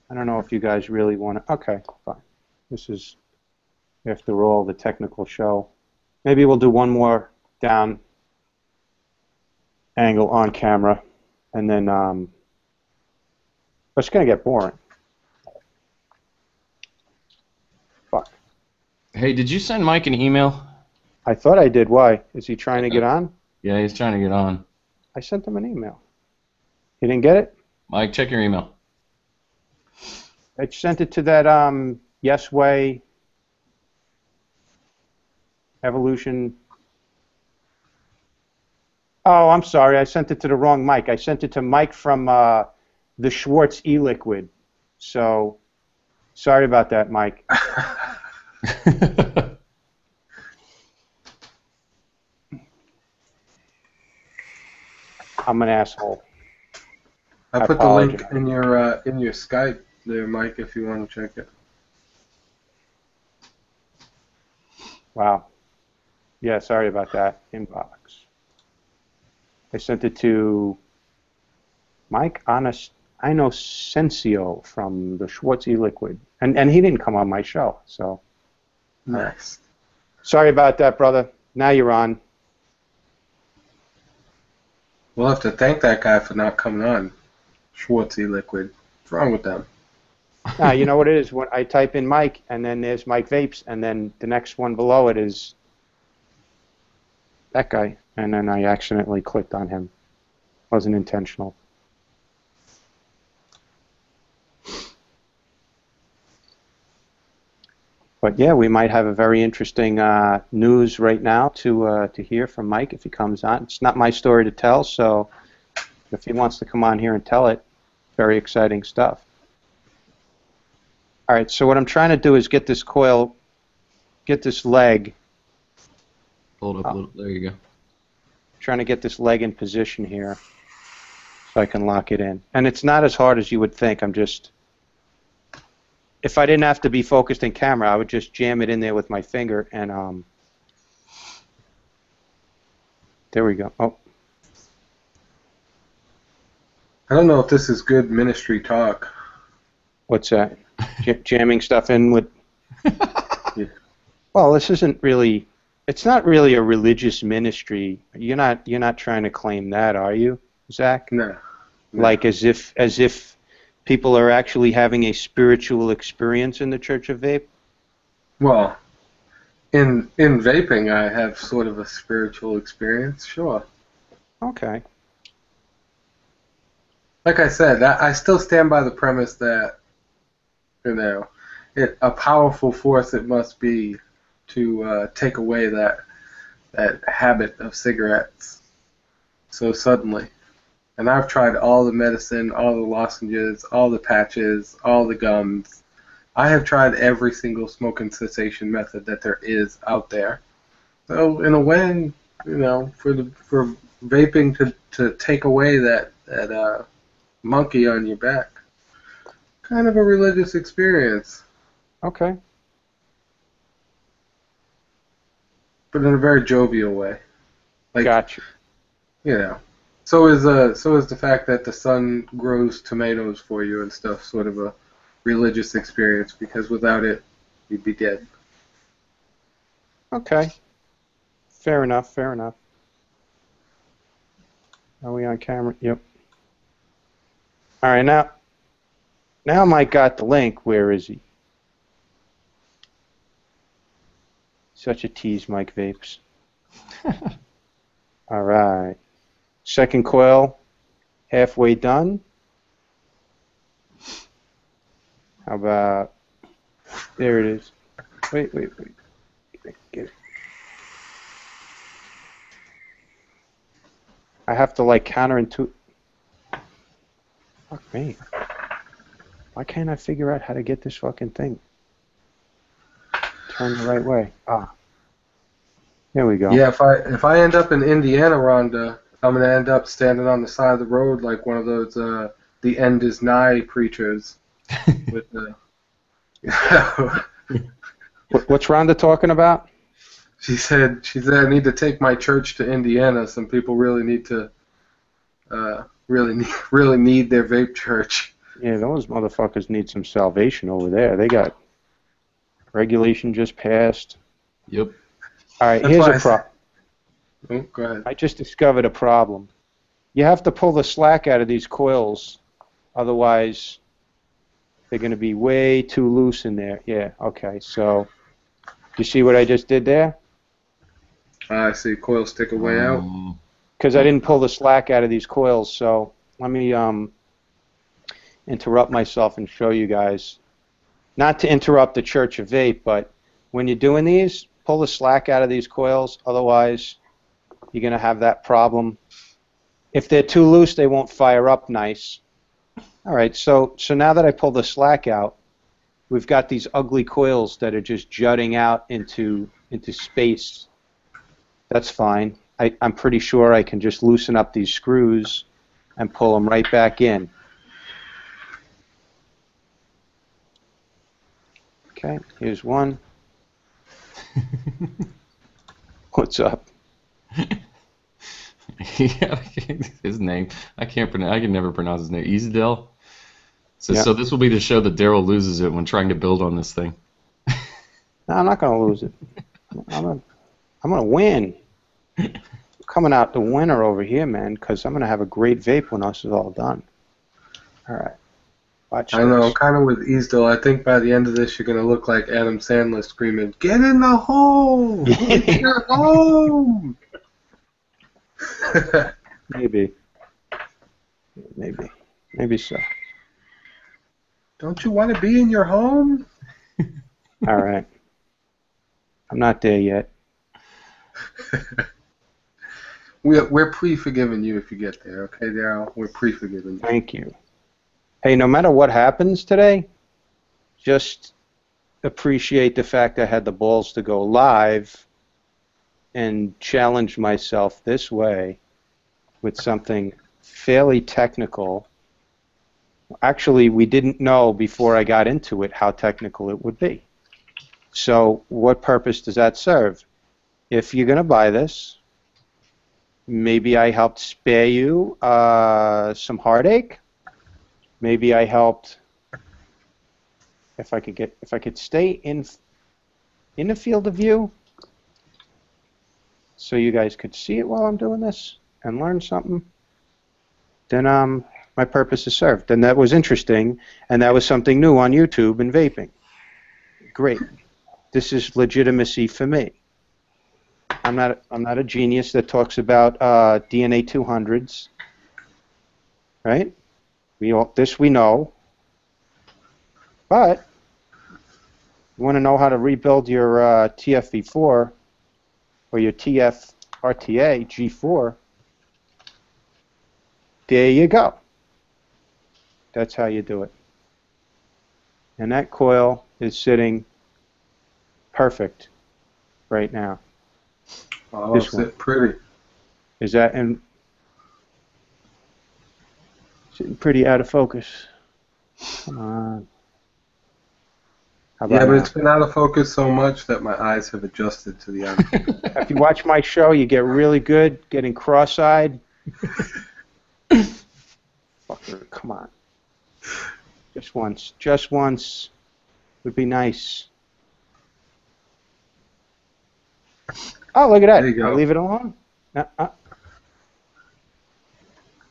I don't know if you guys really want to... Okay, fine. This is, after all, the technical show. Maybe we'll do one more down angle on camera, and then it's going to get boring. Fuck. Hey, did you send Mike an email? I thought I did. Why? Is he trying to get on? Yeah, he's trying to get on. I sent him an email. He didn't get it? Mike, check your email. I sent it to that Yes Way Evolution. Oh, I'm sorry. I sent it to the wrong Mike. I sent it to Mike from the Schwartz e-liquid. So, sorry about that, Mike. I'm an asshole. I put the link in your Skype there, Mike, if you want to check it. Wow. Yeah, sorry about that. Inbox. I sent it to Mike Inocencio from the Schwartz e-liquid. And he didn't come on my show, so. Nice. Sorry about that, brother. Now you're on. We'll have to thank that guy for not coming on. Schwartz e-liquid. What's wrong with them? You know what it is? When I type in Mike, and then there's Mike Vapes, and then the next one below it is that guy, and then I accidentally clicked on him. Wasn't intentional. But yeah, we might have a very interesting news right now to hear from Mike if he comes on. It's not my story to tell, so if he wants to come on here and tell it, very exciting stuff. All right, so what I'm trying to do is get this coil, get this leg. Hold up a little. There you go. Trying to get this leg in position here so I can lock it in. And it's not as hard as you would think. I'm just, if I didn't have to be focused in camera, I would just jam it in there with my finger and there we go. Oh. I don't know if this is good ministry talk. What's that? Jamming stuff in with... Yeah. Well, this isn't really. It's not really a religious ministry. You're not trying to claim that, are you, Zach? No. Like as if people are actually having a spiritual experience in the Church of Vape? Well, in vaping, I have sort of a spiritual experience, sure. Okay. Like I said, I still stand by the premise that, a powerful force it must be to take away that habit of cigarettes so suddenly. And I've tried all the medicine, all the lozenges, all the patches, all the gums. I have tried every single smoking cessation method that there is out there. So in a way, for vaping to take away that monkey on your back, kind of a religious experience, Okay. but in a very jovial way. Like, Gotcha. So is the fact that the sun grows tomatoes for you and stuff sort of a religious experience, because without it, you'd be dead. Okay. Fair enough. Fair enough. Are we on camera? Yep. All right, now Mike got the link. Where is he? Such a tease, Mike Vapes. All right. Second coil, halfway done. How about, there it is. Wait. Get it. I have to like counterintuitive. Fuck me. Why can't I figure out how to get this fucking thing? Turn the right way. Ah. There we go. Yeah, if I end up in Indiana, Rhonda, I'm gonna end up standing on the side of the road like one of those the end is nigh preachers. With the. What's Rhonda talking about? She said I need to take my church to Indiana. Some people really need to really need their vape church. Yeah, those motherfuckers need some salvation over there. They got regulation just passed. Yep. All right, That's here's why a problem. Oh, go ahead. I just discovered a problem. You have to pull the slack out of these coils, otherwise they're going to be way too loose in there. Yeah, okay, so you see what I just did there? I see coils stick a way out. Because I didn't pull the slack out of these coils, so let me interrupt myself and show you guys. Not to interrupt the Church of Vape, but when you're doing these, pull the slack out of these coils, otherwise you're going to have that problem. If they're too loose, they won't fire up nice. All right, so now that I pull the slack out, we've got these ugly coils that are just jutting out into space. That's fine. I'm pretty sure I can just loosen up these screws and pull them right back in. Okay, here's one. What's up? Yeah, his name. I can never pronounce his name. Isidel. So, Yeah. so this will be to show that Daryl loses it when trying to build on this thing. No, I'm not going to lose it. I'm going to win. I'm coming out the winner over here, man, because I'm going to have a great vape when this is all done. All right. Watch I know, this. I'm kind of with Easdale. I think by the end of this, you're going to look like Adam Sandler screaming, "Get in the hole! Get your home!" Maybe. Maybe so. Don't you want to be in your home? All right. I'm not there yet. We're pre-forgiving you if you get there, okay, Daryl? We're pre-forgiving you. Thank you. Hey, no matter what happens today, just appreciate the fact I had the balls to go live and challenge myself this way with something fairly technical. Actually, we didn't know before I got into it how technical it would be. So what purpose does that serve? If you're going to buy this, maybe I helped spare you some heartache. Maybe I helped, if I could stay in in the field of view so you guys could see it while I'm doing this and learn something, then my purpose is served. And that was interesting, and that was something new on YouTube and vaping. Great. This is legitimacy for me. I'm not a genius that talks about DNA 200s, right? We know. But you want to know how to rebuild your TFV4 or your TF-RTA G4, there you go. That's how you do it. And that coil is sitting perfect right now. Oh, This it's one. pretty. Is that sitting pretty out of focus? Come on. How about Yeah, but now? it's been out of focus so much that my eyes have adjusted to the out. If you watch my show, you get really good getting cross-eyed. Fucker, come on. Just once would be nice. Oh, look at that. There you go. I'll leave it alone.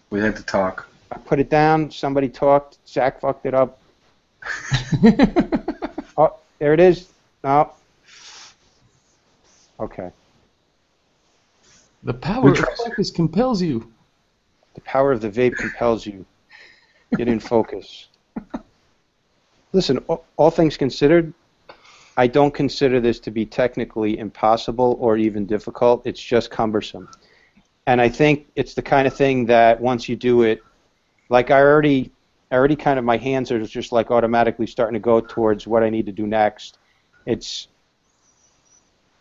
We had to talk. I put it down. Somebody talked. Zach fucked it up. Oh, there it is. No. Okay. The power of focus compels you. The power of the vape compels you. Get in focus. Listen, all things considered, I don't consider this to be technically impossible or even difficult. It's just cumbersome. And I think it's the kind of thing that once you do it, like I already kind of, my hands are just like automatically starting to go towards what I need to do next. It's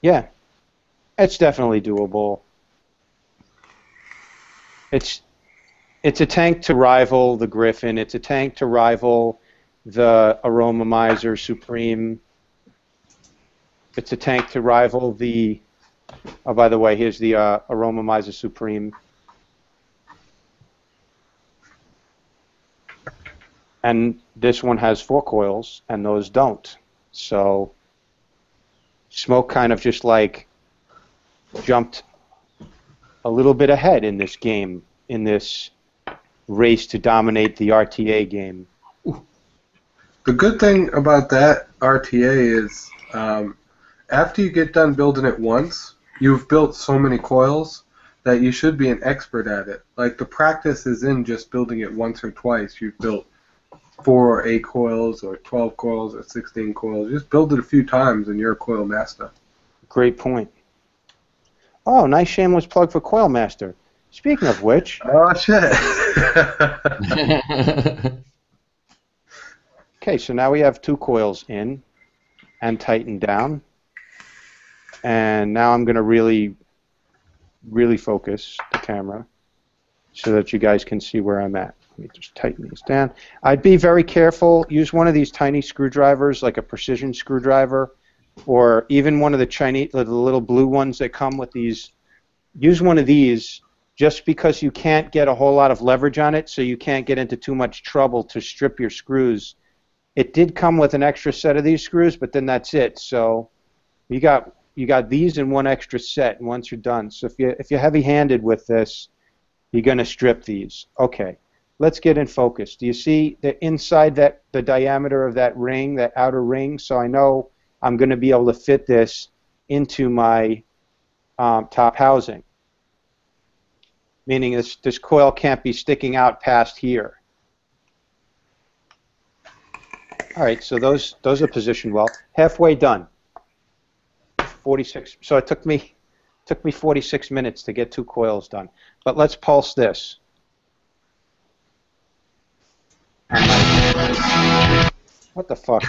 definitely doable. It's a tank to rival the Griffin. It's a tank to rival the Aromomizer Supreme. It's a tank to rival the, oh, by the way, here's the Aromomizer Supreme. And this one has 4 coils, and those don't. So SMOK kind of just like jumped a little bit ahead in this game, in this race to dominate the RTA game. The good thing about that RTA is after you get done building it once, you've built so many coils that you should be an expert at it. Like the practice is in just building it once or twice. You've built 4 or 8 coils or 12 coils or 16 coils. Just build it a few times and you're a coil master. Great point. Oh, nice shameless plug for Coil Master. Speaking of which... Oh, shit. Okay, so now we have 2 coils in and tightened down. And now I'm going to really focus the camera so that you guys can see where I'm at. Let me just tighten these down. I'd be very careful. Use one of these tiny screwdrivers, like a precision screwdriver, or even one of the Chinese, the little blue ones that come with these. Use one of these just because you can't get a whole lot of leverage on it, so you can't get into too much trouble to strip your screws. It did come with an extra set of these screws, but then that's it. So you got these in one extra set, and once you're done. So if you're heavy-handed with this, you're going to strip these. Okay. Let's get in focus. Do you see the inside the diameter of that ring, that outer ring? So I know I'm going to be able to fit this into my top housing. Meaning this coil can't be sticking out past here. All right, so those are positioned well. Halfway done. 46. So it took me 46 minutes to get 2 coils done. But let's pulse this. What the fuck?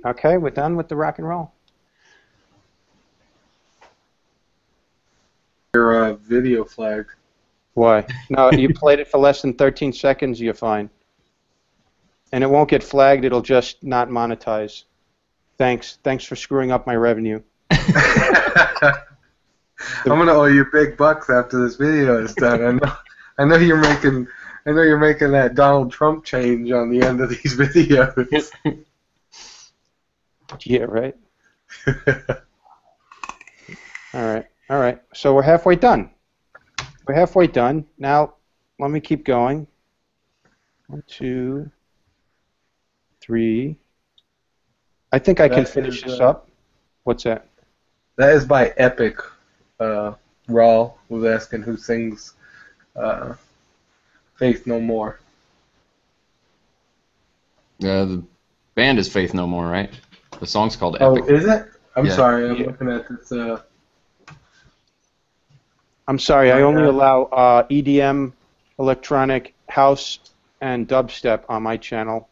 Okay, we're done with the rock and roll. Your video flagged. Why? No, you played it for less than 13 seconds, you're fine. And it won't get flagged, it'll just not monetize. Thanks for screwing up my revenue. I'm gonna owe you big bucks after this video is done. I know you're making that Donald Trump change on the end of these videos. Yeah, right. All right. So we're halfway done. We're halfway done. Now, let me keep going. 1, 2, 3. I think I can finish this up. What's that? That is by Epic. Raw was asking who sings Faith No More. The band is Faith No More, right? The song's called Oh, Epic. is it? I'm Yeah. sorry, I'm looking at this. I'm sorry, I only allow EDM, electronic, house, and dubstep on my channel.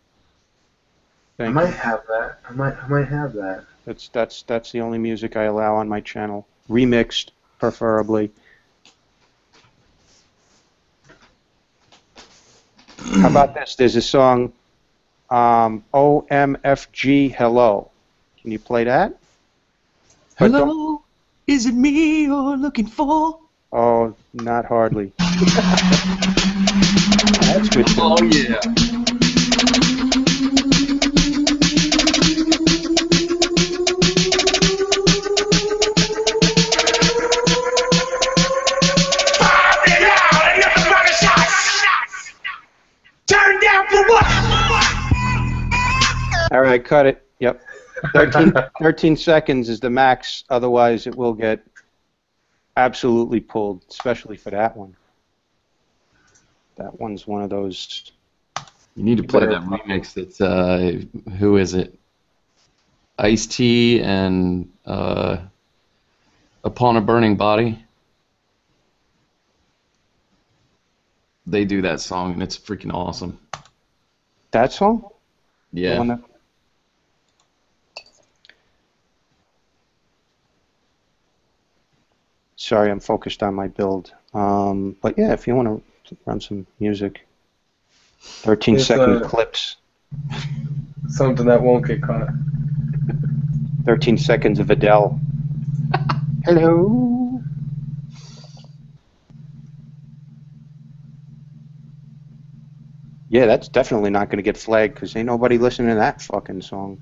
I might have that. I might have that. That's the only music I allow on my channel. Remixed, preferably. How about this? There's a song, OMFG Hello. Can you play that? Hello, is it me you're looking for? Oh, not hardly. That's good too. Oh, yeah. Turn down for what? All right, cut it. Yep. 13 seconds is the max, otherwise it will get absolutely pulled, especially for that one. That one's one of those. You need to play that remix. That's who is it? Ice-T and Upon a Burning Body. They do that song, and it's freaking awesome. That song? Yeah. The one that... Sorry, I'm focused on my build. But yeah, if you want to run some music. 13-second clips. Something that won't get caught. 13 seconds of Adele. Hello. Yeah, that's definitely not going to get flagged because ain't nobody listening to that fucking song.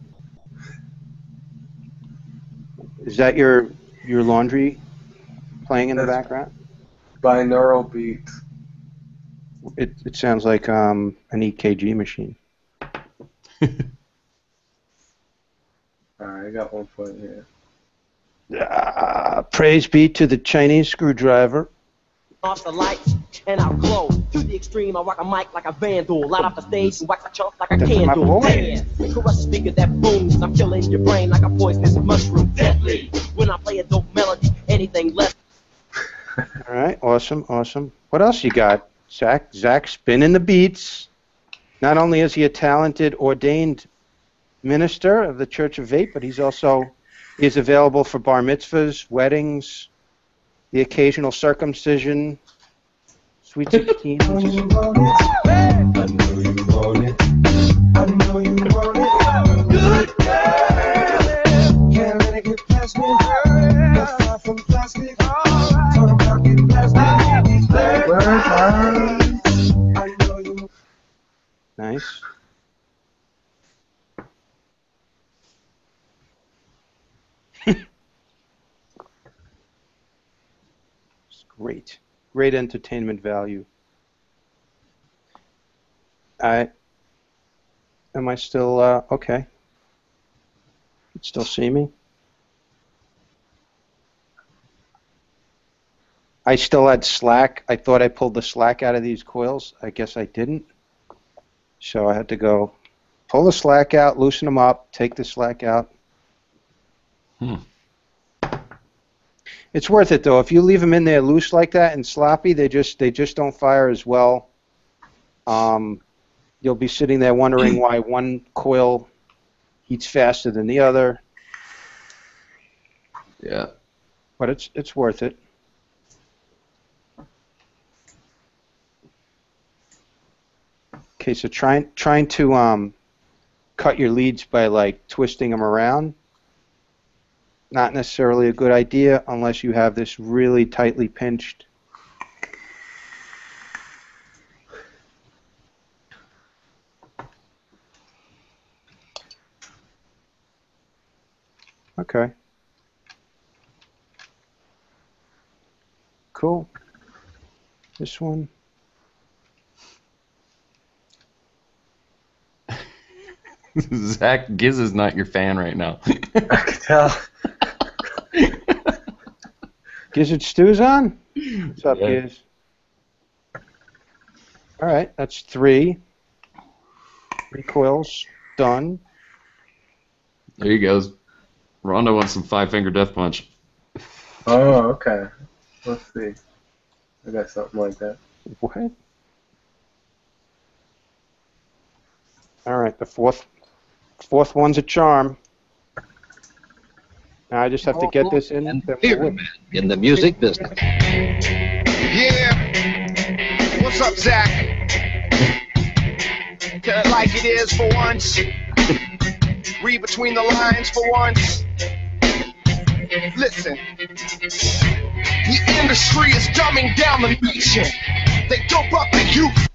Is that your laundry playing in the background? Binaural beats. It sounds like an EKG machine. Alright, I got one for you here. Praise be to the Chinese screwdriver. Off the lights and I'll glow. To the extreme, I rock a mic like a vandal. Light up the stage and wax a chump like a That's my candle. boy. Yeah, crush a speaker that booms. I'm killing your brain like a poisonous mushroom. Deadly. When I play a dope melody, anything less. All right, awesome. What else you got, Zach? Zach spinning the beats. Not only is he a talented, ordained minister of the Church of Vape, but he's available for bar mitzvahs, weddings, the occasional circumcision, sweet 16s. I know you want it. I know you want it. Good girl. Can't let it get past me. Not far from plastic. Talk about getting plastic. I know you. Nice. Great entertainment value. Am I still okay? You still see me? I still had slack. I thought I pulled the slack out of these coils. I guess I didn't. So I had to go pull the slack out, loosen them up, take the slack out. It's worth it though. If you leave them in there loose like that and sloppy, they just don't fire as well. You'll be sitting there wondering why one coil heats faster than the other. Yeah. But it's worth it. Okay, so trying to cut your leads by like twisting them around. Not necessarily a good idea unless you have this really tightly pinched. Okay. Cool. This one. Zach Giz is not your fan right now. I can tell. Gizzard Stew's on? What's up, Yeah. Giz? All right, that's 3. 3 coils done. There he goes. Rondo wants some 5-finger death punch. Oh, okay. Let's see. I got something like that. What? All right, the fourth one's a charm. Now I just have to get this in. And then we'll whip. pyramid in the music business. Yeah. What's up, Zach? Tell it like it is for once. Read between the lines for once. Listen. The industry is dumbing down the nation. They dope up the youth.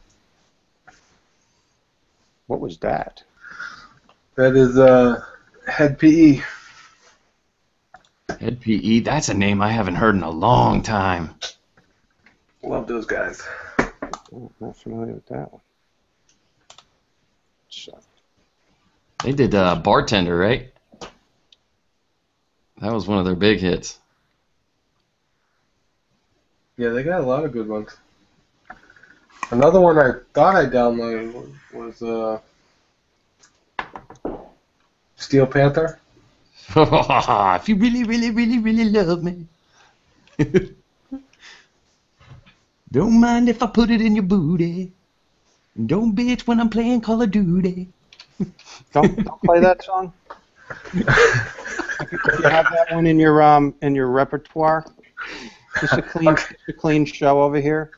What was that? That is Head PE. Head PE, that's a name I haven't heard in a long time. Love those guys. Oh, not familiar with that one. So, They did Bartender, right? That was one of their big hits. Yeah, they got a lot of good ones. Another one I thought I downloaded was Steel Panther. If you really, really, really, really love me. Don't mind if I put it in your booty. Don't bitch when I'm playing Call of Duty. don't play that song. If you have that one in your repertoire, just a clean show over here.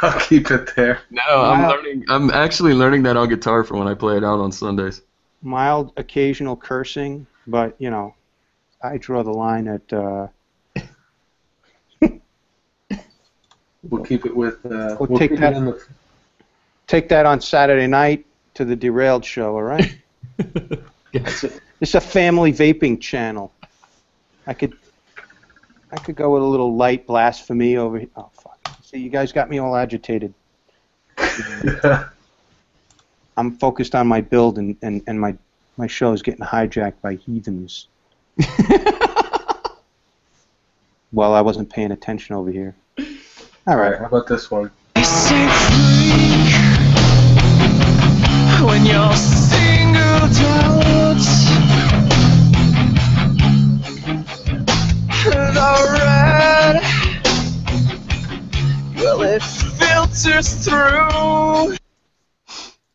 I'll keep it there. No, Wow. I'm actually learning that on guitar for when I play it out on Sundays. Mild occasional cursing, but you know, I draw the line at. We'll keep it with. We'll take keep that- it in the. Take that on Saturday night to the Derailed show, all right? It's a family vaping channel. I could go with a little light blasphemy over here. Oh fuck! See, you guys got me all agitated. I'm focused on my build, and my show is getting hijacked by heathens. Well, I wasn't paying attention over here. All All right, right. how about this one? When you're singled out, the red, well, it filters through.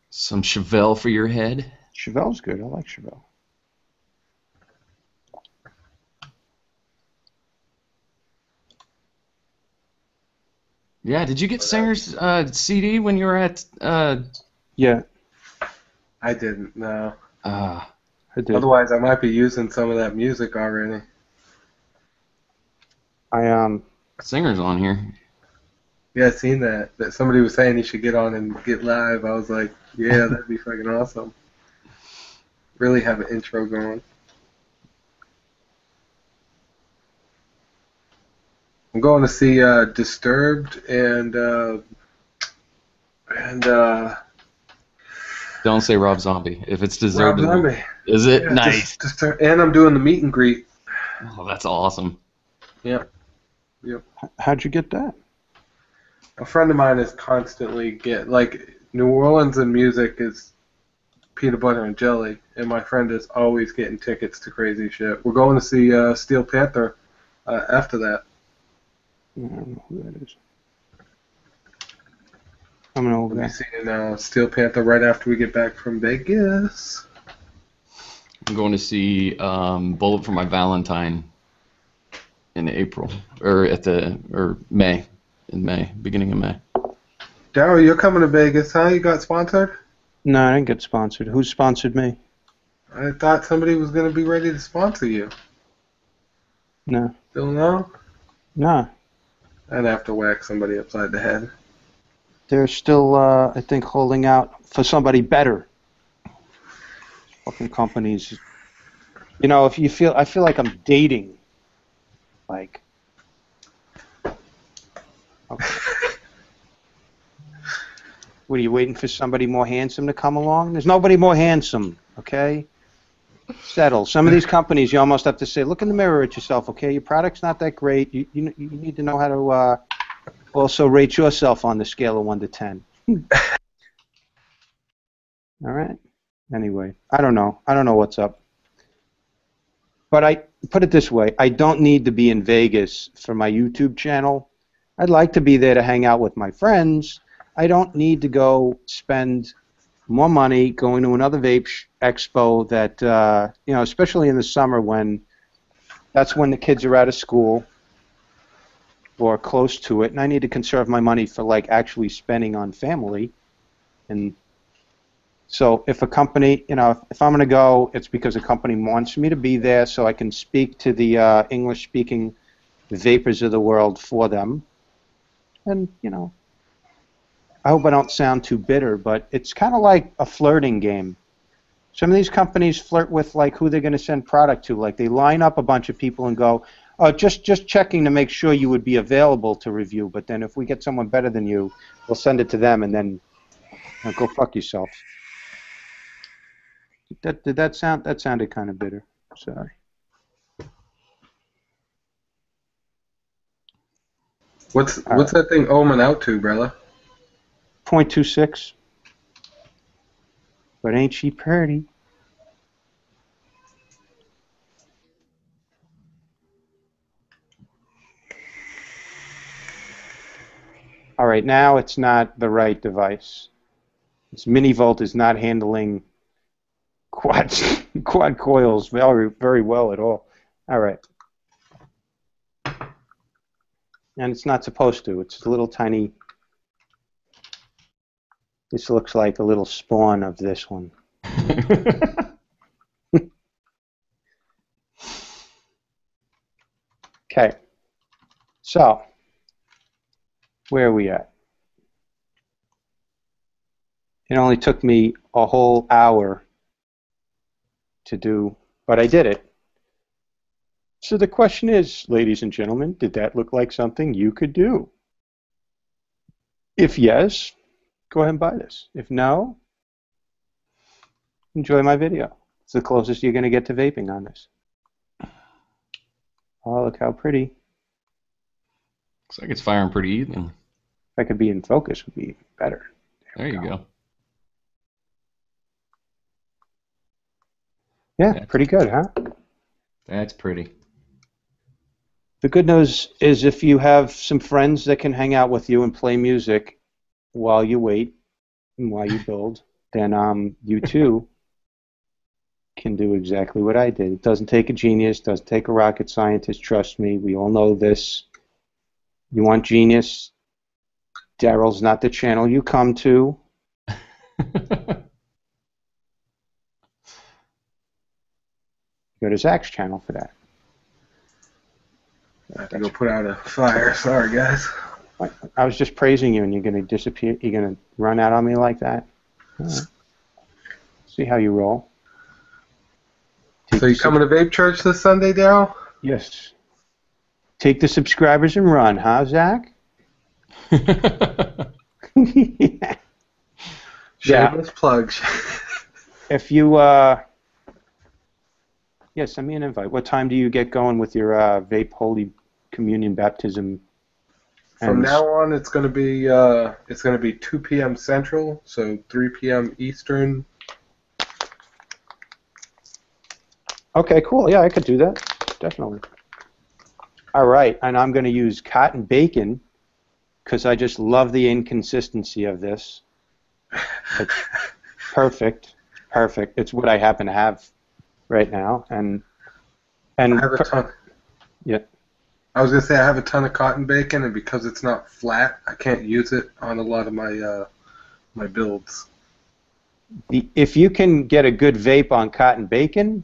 Some Chevelle for your head. Chevelle's good. I like Chevelle. Yeah, did you get Singer's CD when you were at... Yeah, I didn't. No. I did. Otherwise, I might be using some of that music already. Singer's on here. Yeah, I seen that. That somebody was saying he should get on and get live. I was like, yeah, that'd be fucking awesome. Really have an intro going. I'm going to see Disturbed and Don't say Rob Zombie. If it's Rob deserved. Zombie. Is it? Yeah, Nice. And I'm doing the meet and greet. Oh, that's awesome. Yep. How'd you get that? A friend of mine is constantly New Orleans and music is peanut butter and jelly, and my friend is always getting tickets to crazy shit. We're going to see Steel Panther after that. I don't know who that is. I'm gonna over We'll be there. seeing Steel Panther right after we get back from Vegas. I'm going to see Bullet for My Valentine in April, or May, beginning of May. Daryl, you're coming to Vegas, huh? You got sponsored? No, I didn't get sponsored. Who sponsored me? I thought somebody was going to be ready to sponsor you. No. Still no? No. I'd have to whack somebody upside the head. They're still, I think, holding out for somebody better. Fucking companies You know, if you feel, I feel like I'm dating. Like, okay. What, are you waiting for somebody more handsome to come along? There's nobody more handsome, okay? Settle. Some of these companies, you almost have to say, look in the mirror at yourself, okay? Your product's not that great. You need to know how to also rate yourself on the scale of 1 to 10. All right? Anyway, I don't know. I don't know what's up. But I put it this way. I don't need to be in Vegas for my YouTube channel. I'd like to be there to hang out with my friends. I don't need to go spend more money going to another vape expo that, you know, especially in the summer when that's when the kids are out of school or close to it, and I need to conserve my money for, like, actually spending on family. And so if a company, you know, if I'm going to go, it's because a company wants me to be there so I can speak to the English-speaking vapors of the world for them. And, you know, I hope I don't sound too bitter, but it's kind of like a flirting game. Some of these companies flirt with, like, who they're going to send product to. Like, they line up a bunch of people and go, oh, just checking to make sure you would be available to review, but then if we get someone better than you, we'll send it to them, and then go fuck yourself. Did that sound? That sounded kind of bitter. Sorry. What's that thing ohming out to, brother? 0.26. But ain't she pretty? All right, now it's not the right device. This mini volt is not handling quad coils very well at all. All right. And it's not supposed to. It's a little tiny. This looks like a little spawn of this one. Okay. So, where are we at? It only took me a whole hour to do, but I did it. So the question is, ladies and gentlemen, did that look like something you could do? If yes, go ahead and buy this. If no, enjoy my video. It's the closest you're going to get to vaping on this. Oh, look how pretty. Looks like it's firing pretty evenly. If I could be in focus, would be better. There you go. Yeah, pretty good, huh? That's pretty. The good news is if you have some friends that can hang out with you and play music while you wait and while you build, then you too can do exactly what I did. It doesn't take a genius, doesn't take a rocket scientist, trust me. We all know this. You want genius, Daryl's not the channel you come to. Go to Zach's channel for that. I have to go put out a fire. Sorry, guys. I was just praising you, and you're going to disappear. You're going to run out on me like that? Right. See how you roll. So you coming to Vape Church this Sunday, Daryl? Yes. Take the subscribers and run, huh, Zach? Yeah. Shameless plugs. If you, yeah, send me an invite. What time do you get going with your vape Holy Communion baptism? From now on, it's going to be 2 p.m. Central, so 3 p.m. Eastern. Okay, cool. Yeah, I could do that. Definitely. All right, and I'm going to use cotton bacon because I just love the inconsistency of this. It's perfect. Perfect. It's what I happen to have right now, and I have a ton. Yeah. I was gonna say I have a ton of cotton bacon, and because it's not flat, I can't use it on a lot of my my builds. If you can get a good vape on cotton bacon,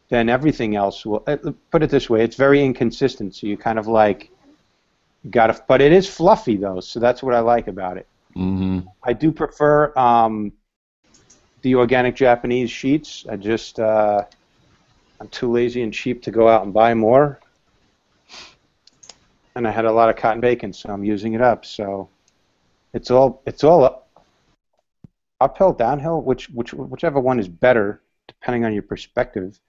then everything else will. Put it this way: it's very inconsistent. So you kind of like got to, but it is fluffy though, so that's what I like about it. Mm-hmm. I do prefer the organic Japanese sheets. I just I'm too lazy and cheap to go out and buy more. And I had a lot of cotton bacon, so I'm using it up. So it's all uphill, downhill, whichever one is better, depending on your perspective.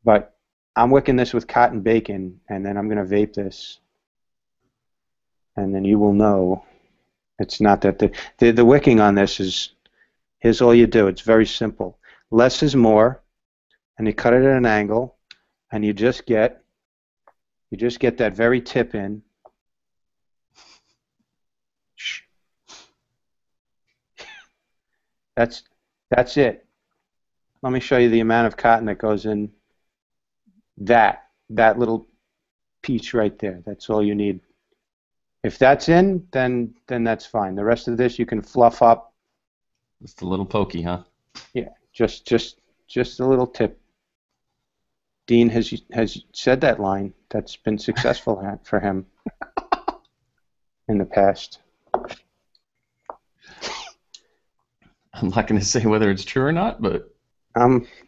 But I'm wicking this with cotton bacon, and then I'm going to vape this. And then you will know it's not that the wicking on this is, here's all you do. It's very simple. Less is more, and you cut it at an angle, and you just get that very tip in. Shh. That's it. Let me show you the amount of cotton that goes in that little piece right there. That's all you need. If that's in, then that's fine. The rest of this you can fluff up. Just a little pokey, huh? Yeah, just a little tip. Dean has said that line. That's been successful for him in the past. I'm not going to say whether it's true or not, but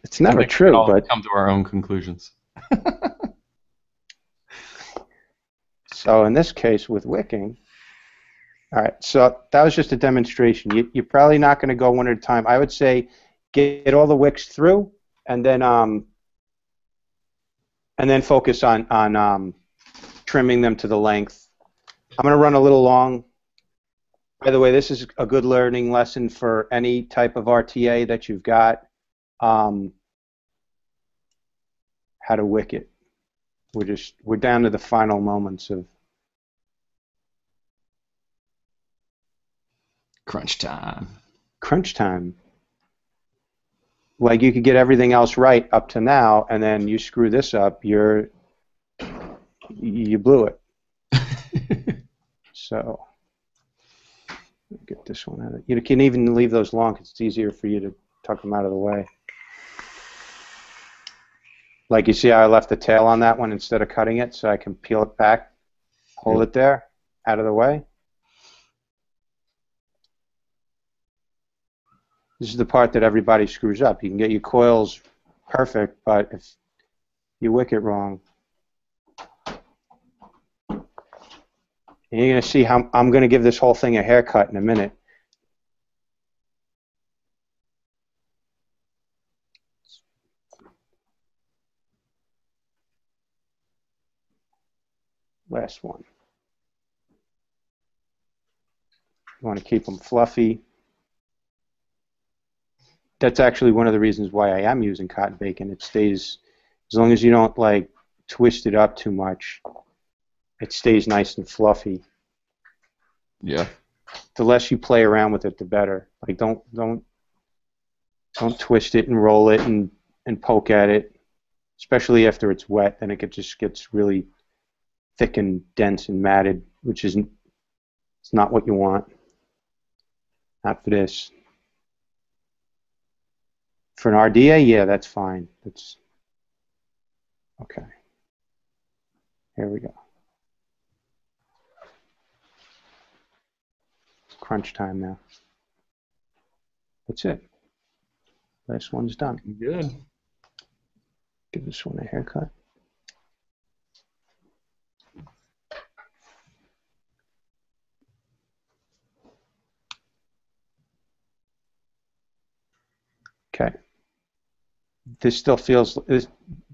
it's never true. But come to our own conclusions. So in this case with wicking, all right. So that was just a demonstration. You're probably not going to go one at a time. I would say get all the wicks through, and then focus on trimming them to the length. I'm going to run a little long. By the way, this is a good learning lesson for any type of RTA that you've got. How to wick it. We're down to the final moments of crunch time. Crunch time. Like you could get everything else right up to now, and then you screw this up, you blew it. So get this one out of. You can even leave those long because it's easier for you to tuck them out of the way. Like you see how I left the tail on that one instead of cutting it, so I can peel it back, hold it there, out of the way. This is the part that everybody screws up. You can get your coils perfect, but if you wick it wrong, and you're going to see how I'm going to give this whole thing a haircut in a minute. Last one. You want to keep them fluffy. That's actually one of the reasons why I am using cotton bacon. It stays, as long as you don't like twist it up too much, it stays nice and fluffy. Yeah. The less you play around with it, the better. Like don't twist it and roll it and poke at it, especially after it's wet. Then it just gets really thick and dense and matted, which it's not what you want. Not for this. For an RDA, yeah, that's fine. That's okay. Here we go. Crunch time now. That's it. Last one's done. Good. Give this one a haircut. Okay. This still feels,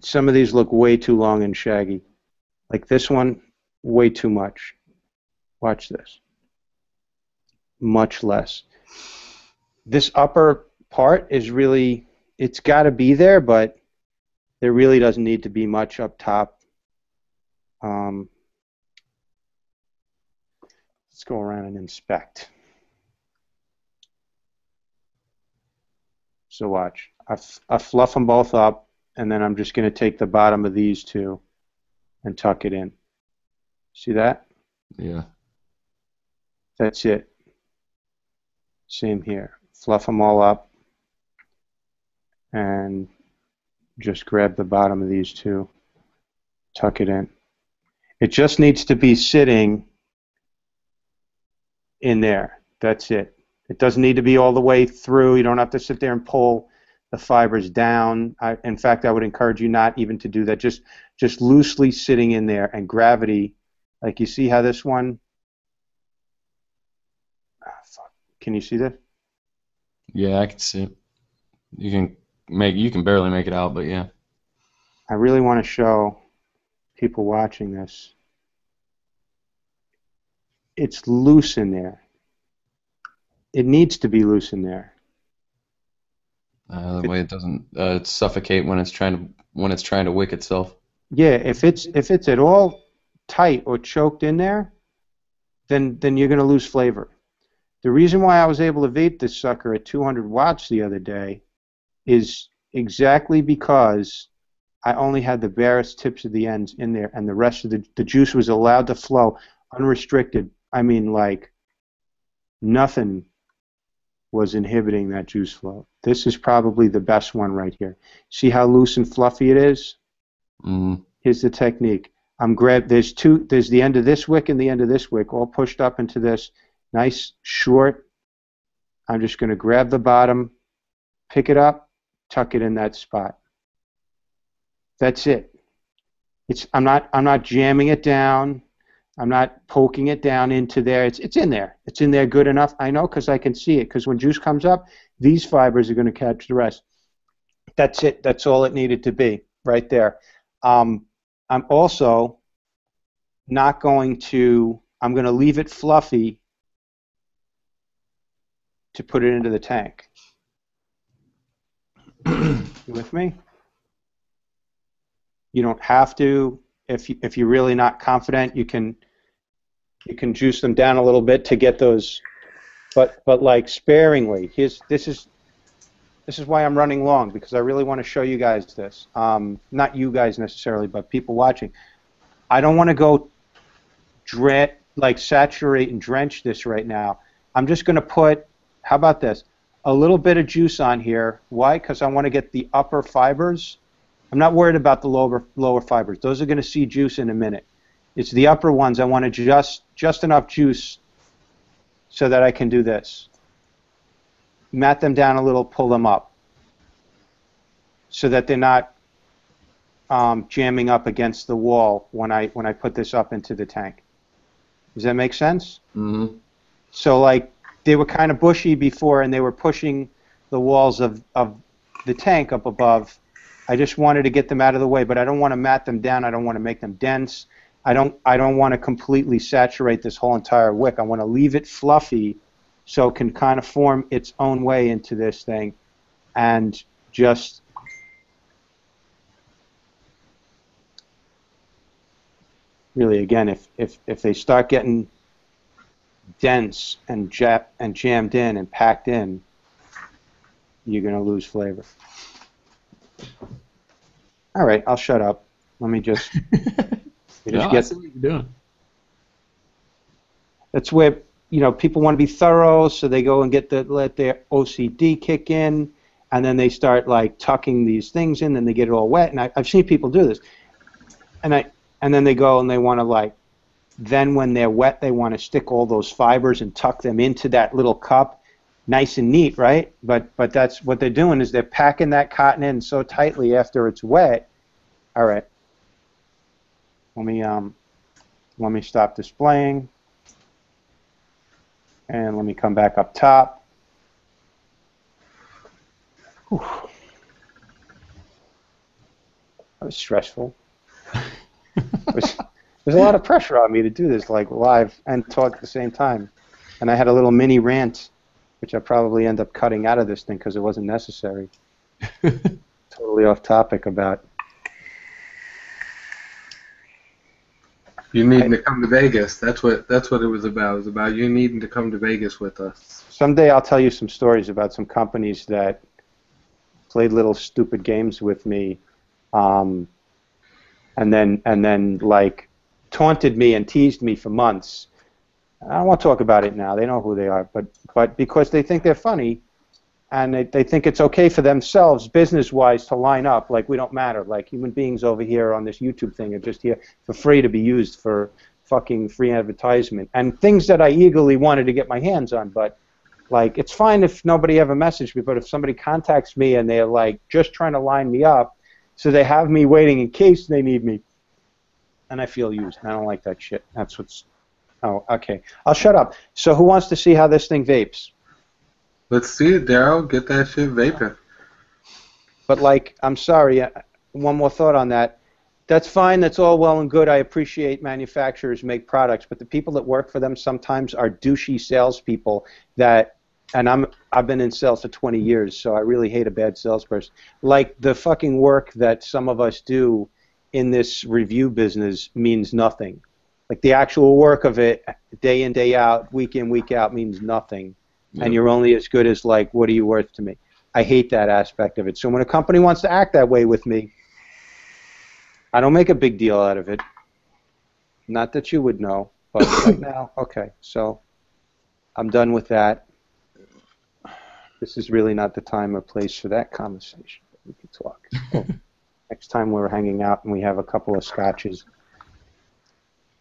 some of these look way too long and shaggy. Like this one, way too much. Watch this. Much less. This upper part is really, it's got to be there, but there really doesn't need to be much up top. Let's go around and inspect. So watch. I fluff them both up, and then I'm just going to take the bottom of these two and tuck it in. See that? Yeah. That's it. Same here. Fluff them all up, and just grab the bottom of these two, tuck it in. It just needs to be sitting in there. That's it. It doesn't need to be all the way through. You don't have to sit there and pull the fibers down. In fact, I would encourage you not even to do that. Just loosely sitting in there, and gravity, like you see how this one. Fuck. Can you see that? Yeah, I can see it. You can barely make it out, but yeah. I really want to show people watching this. It's loose in there. It needs to be loose in there. The way it doesn't suffocate when it's trying to wick itself. Yeah, if it's at all tight or choked in there, then you're going to lose flavor. The reason why I was able to vape this sucker at 200 watts the other day is exactly because I only had the barest tips of the ends in there, and the rest of the juice was allowed to flow unrestricted. I mean, like, nothing was inhibiting that juice flow. This is probably the best one right here. See how loose and fluffy it is? Mm. Here's the technique. There's the end of this wick and the end of this wick all pushed up into this nice short. I'm just going to grab the bottom, pick it up, tuck it in that spot. That's it. I'm not jamming it down. I'm not poking it down into there. It's in there. It's in there good enough. I know because I can see it. Because when juice comes up, these fibers are going to catch the rest. That's it. That's all it needed to be right there. I'm also not going to. I'm going to leave it fluffy to put it into the tank. You with me? You don't have to. If you're really not confident, you can juice them down a little bit to get those, but like sparingly. This is why I'm running long, because I really want to show you guys this. Not you guys necessarily, but people watching. I don't want to go saturate and drench this right now. I'm just going to put, how about this, a little bit of juice on here. Why? Because I want to get the upper fibers. I'm not worried about the lower fibers. Those are going to see juice in a minute. It's the upper ones. I want to just enough juice so that I can do this. Mat them down a little, pull them up, so that they're not jamming up against the wall when I put this up into the tank. Does that make sense? Mm-hmm. So like they were kind of bushy before, and they were pushing the walls of the tank up above. I just wanted to get them out of the way, but I don't want to mat them down. I don't want to make them dense. I don't want to completely saturate this whole entire wick. I want to leave it fluffy so it can kind of form its own way into this thing, and just really, again, if they start getting dense and jammed in and packed in, you're going to lose flavor. All right, I'll shut up. Let me just. I see what you're doing. That's where people want to be thorough, so they go and let their OCD kick in, and then they start like tucking these things in, and they get it all wet. And I've seen people do this, and then they go and they want to then when they're wet, they want to stick all those fibers and tuck them into that little cup. Nice and neat, right? But that's what they're doing, is they're packing that cotton in so tightly after it's wet. All right. Let me stop displaying, and let me come back up top. Whew. That was stressful. There's a lot of pressure on me to do this live and talk at the same time, and I had a little mini rant, which I probably end up cutting out of this thing because it wasn't necessary. Totally off topic about. You needing to come to Vegas. That's what it was about. It was about you needing to come to Vegas with us. Someday I'll tell you some stories about some companies that played little stupid games with me, and then like taunted me and teased me for months. I don't want to talk about it now. They know who they are, but because they think they're funny, and they think it's okay for themselves, business-wise, to line up like we don't matter. Like human beings over here on this YouTube thing are just here for free to be used for fucking free advertisement and things that I eagerly wanted to get my hands on, but Like, it's fine if nobody ever messaged me, but if somebody contacts me and they're like just trying to line me up, so they have me waiting in case they need me, and I feel used. I don't like that shit. That's what's. Oh, okay. I'll shut up. So who wants to see how this thing vapes? Let's see it, Daryl. Get that shit vaping. But like, I'm sorry. One more thought on that. That's fine. That's all well and good. I appreciate manufacturers make products, but the people that work for them sometimes are douchey salespeople that, and I've been in sales for 20 years, so I really hate a bad salesperson. Like, the fucking work that some of us do in this review business means nothing. Like, the actual work of it, day in, day out, week in, week out, means nothing. And you're only as good as, like, what are you worth to me? I hate that aspect of it. So when a company wants to act that way with me, I don't make a big deal out of it. Not that you would know, but right now, okay. So I'm done with that. This is really not the time or place for that conversation. We can talk. Well, next time we're hanging out and we have a couple of scotches.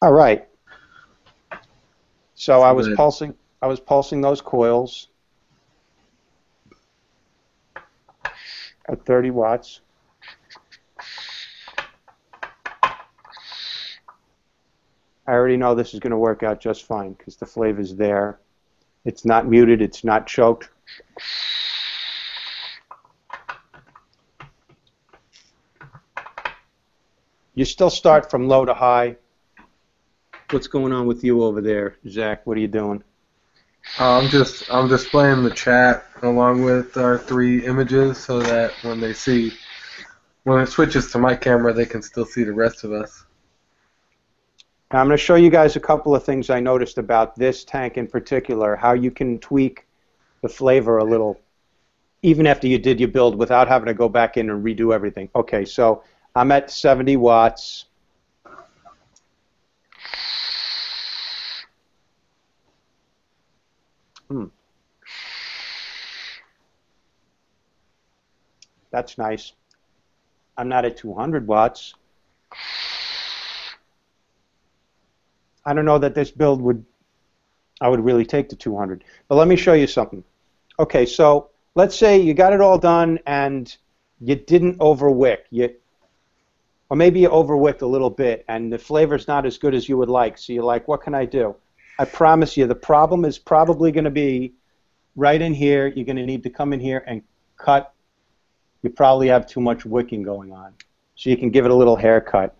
All right. So I was pulsing those coils at 30 watts. I already know this is going to work out just fine because the flavor's there. It's not muted. It's not choked. You still start from low to high. What's going on with you over there, Zach? What are you doing? I'm displaying the chat along with our 3 images so that when it switches to my camera, they can still see the rest of us. Now, I'm going to show you guys a couple of things I noticed about this tank in particular, how you can tweak the flavor a little, even after you did your build, without having to go back in and redo everything. Okay, so I'm at 70 watts. That's nice. I'm not at 200 watts. I don't know that this build I would really take to 200. But let me show you something. Okay, so let's say you got it all done and you didn't overwick. Or maybe you overwicked a little bit and the flavor's not as good as you would like. So you're like, what can I do? I promise you the problem is probably going to be right in here. You're going to need to come in here and cut. You probably have too much wicking going on. So you can give it a little haircut.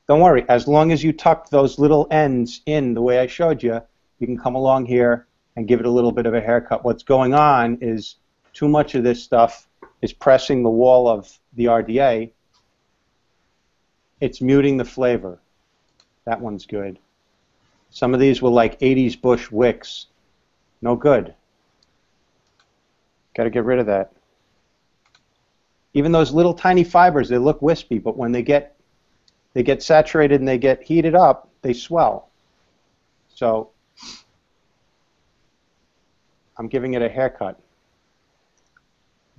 Don't worry, as long as you tuck those little ends in the way I showed you, you can come along here and give it a little bit of a haircut. What's going on is too much of this stuff is pressing the wall of the RDA. It's muting the flavor. That one's good. Some of these were like 80s Bush wicks. No good. Got to get rid of that. Even those little tiny fibers, they look wispy, but when they get saturated and they get heated up, they swell. So I'm giving it a haircut.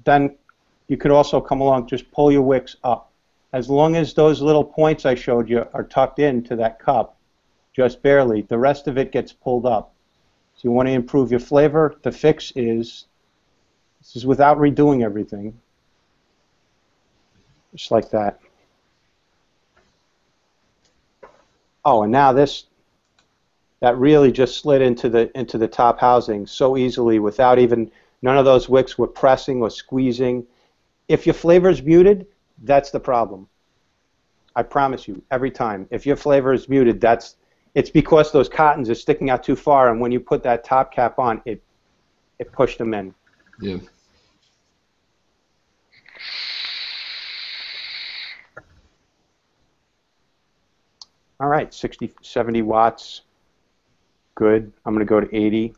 Then you could also come along, just pull your wicks up. As long as those little points I showed you are tucked into that cup, just barely, the rest of it gets pulled up. So you want to improve your flavor. The fix is, this is without redoing everything, just like that. Oh, and now that really just slid into the top housing so easily without even, none of those wicks were pressing or squeezing. If your flavor is muted, that's the problem. I promise you, every time. If your flavor is muted, it's because those cottons are sticking out too far, and when you put that top cap on, it pushed them in. Yeah. All right, 60, 70 watts. Good. I'm going to go to 80.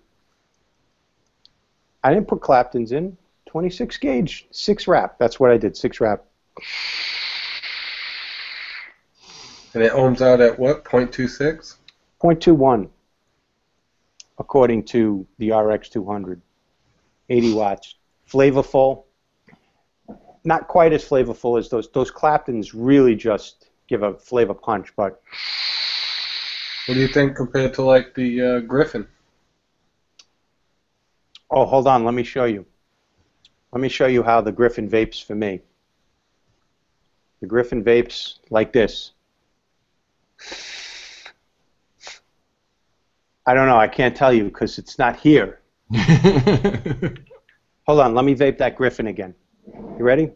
I didn't put Claptons in. 26 gauge, 6 wrap. That's what I did, 6 wrap. And it ohms out at what, 0.26? 0.21, according to the RX200. 80 watts. Flavorful. Not quite as flavorful as those Claptons really just give a flavor punch, but... What do you think compared to like the Griffin? Oh, hold on. Let me show you. Let me show you how the Griffin vapes for me. The Griffin vapes like this. I don't know. I can't tell you because it's not here. Hold on. Let me vape that Griffin again. You ready?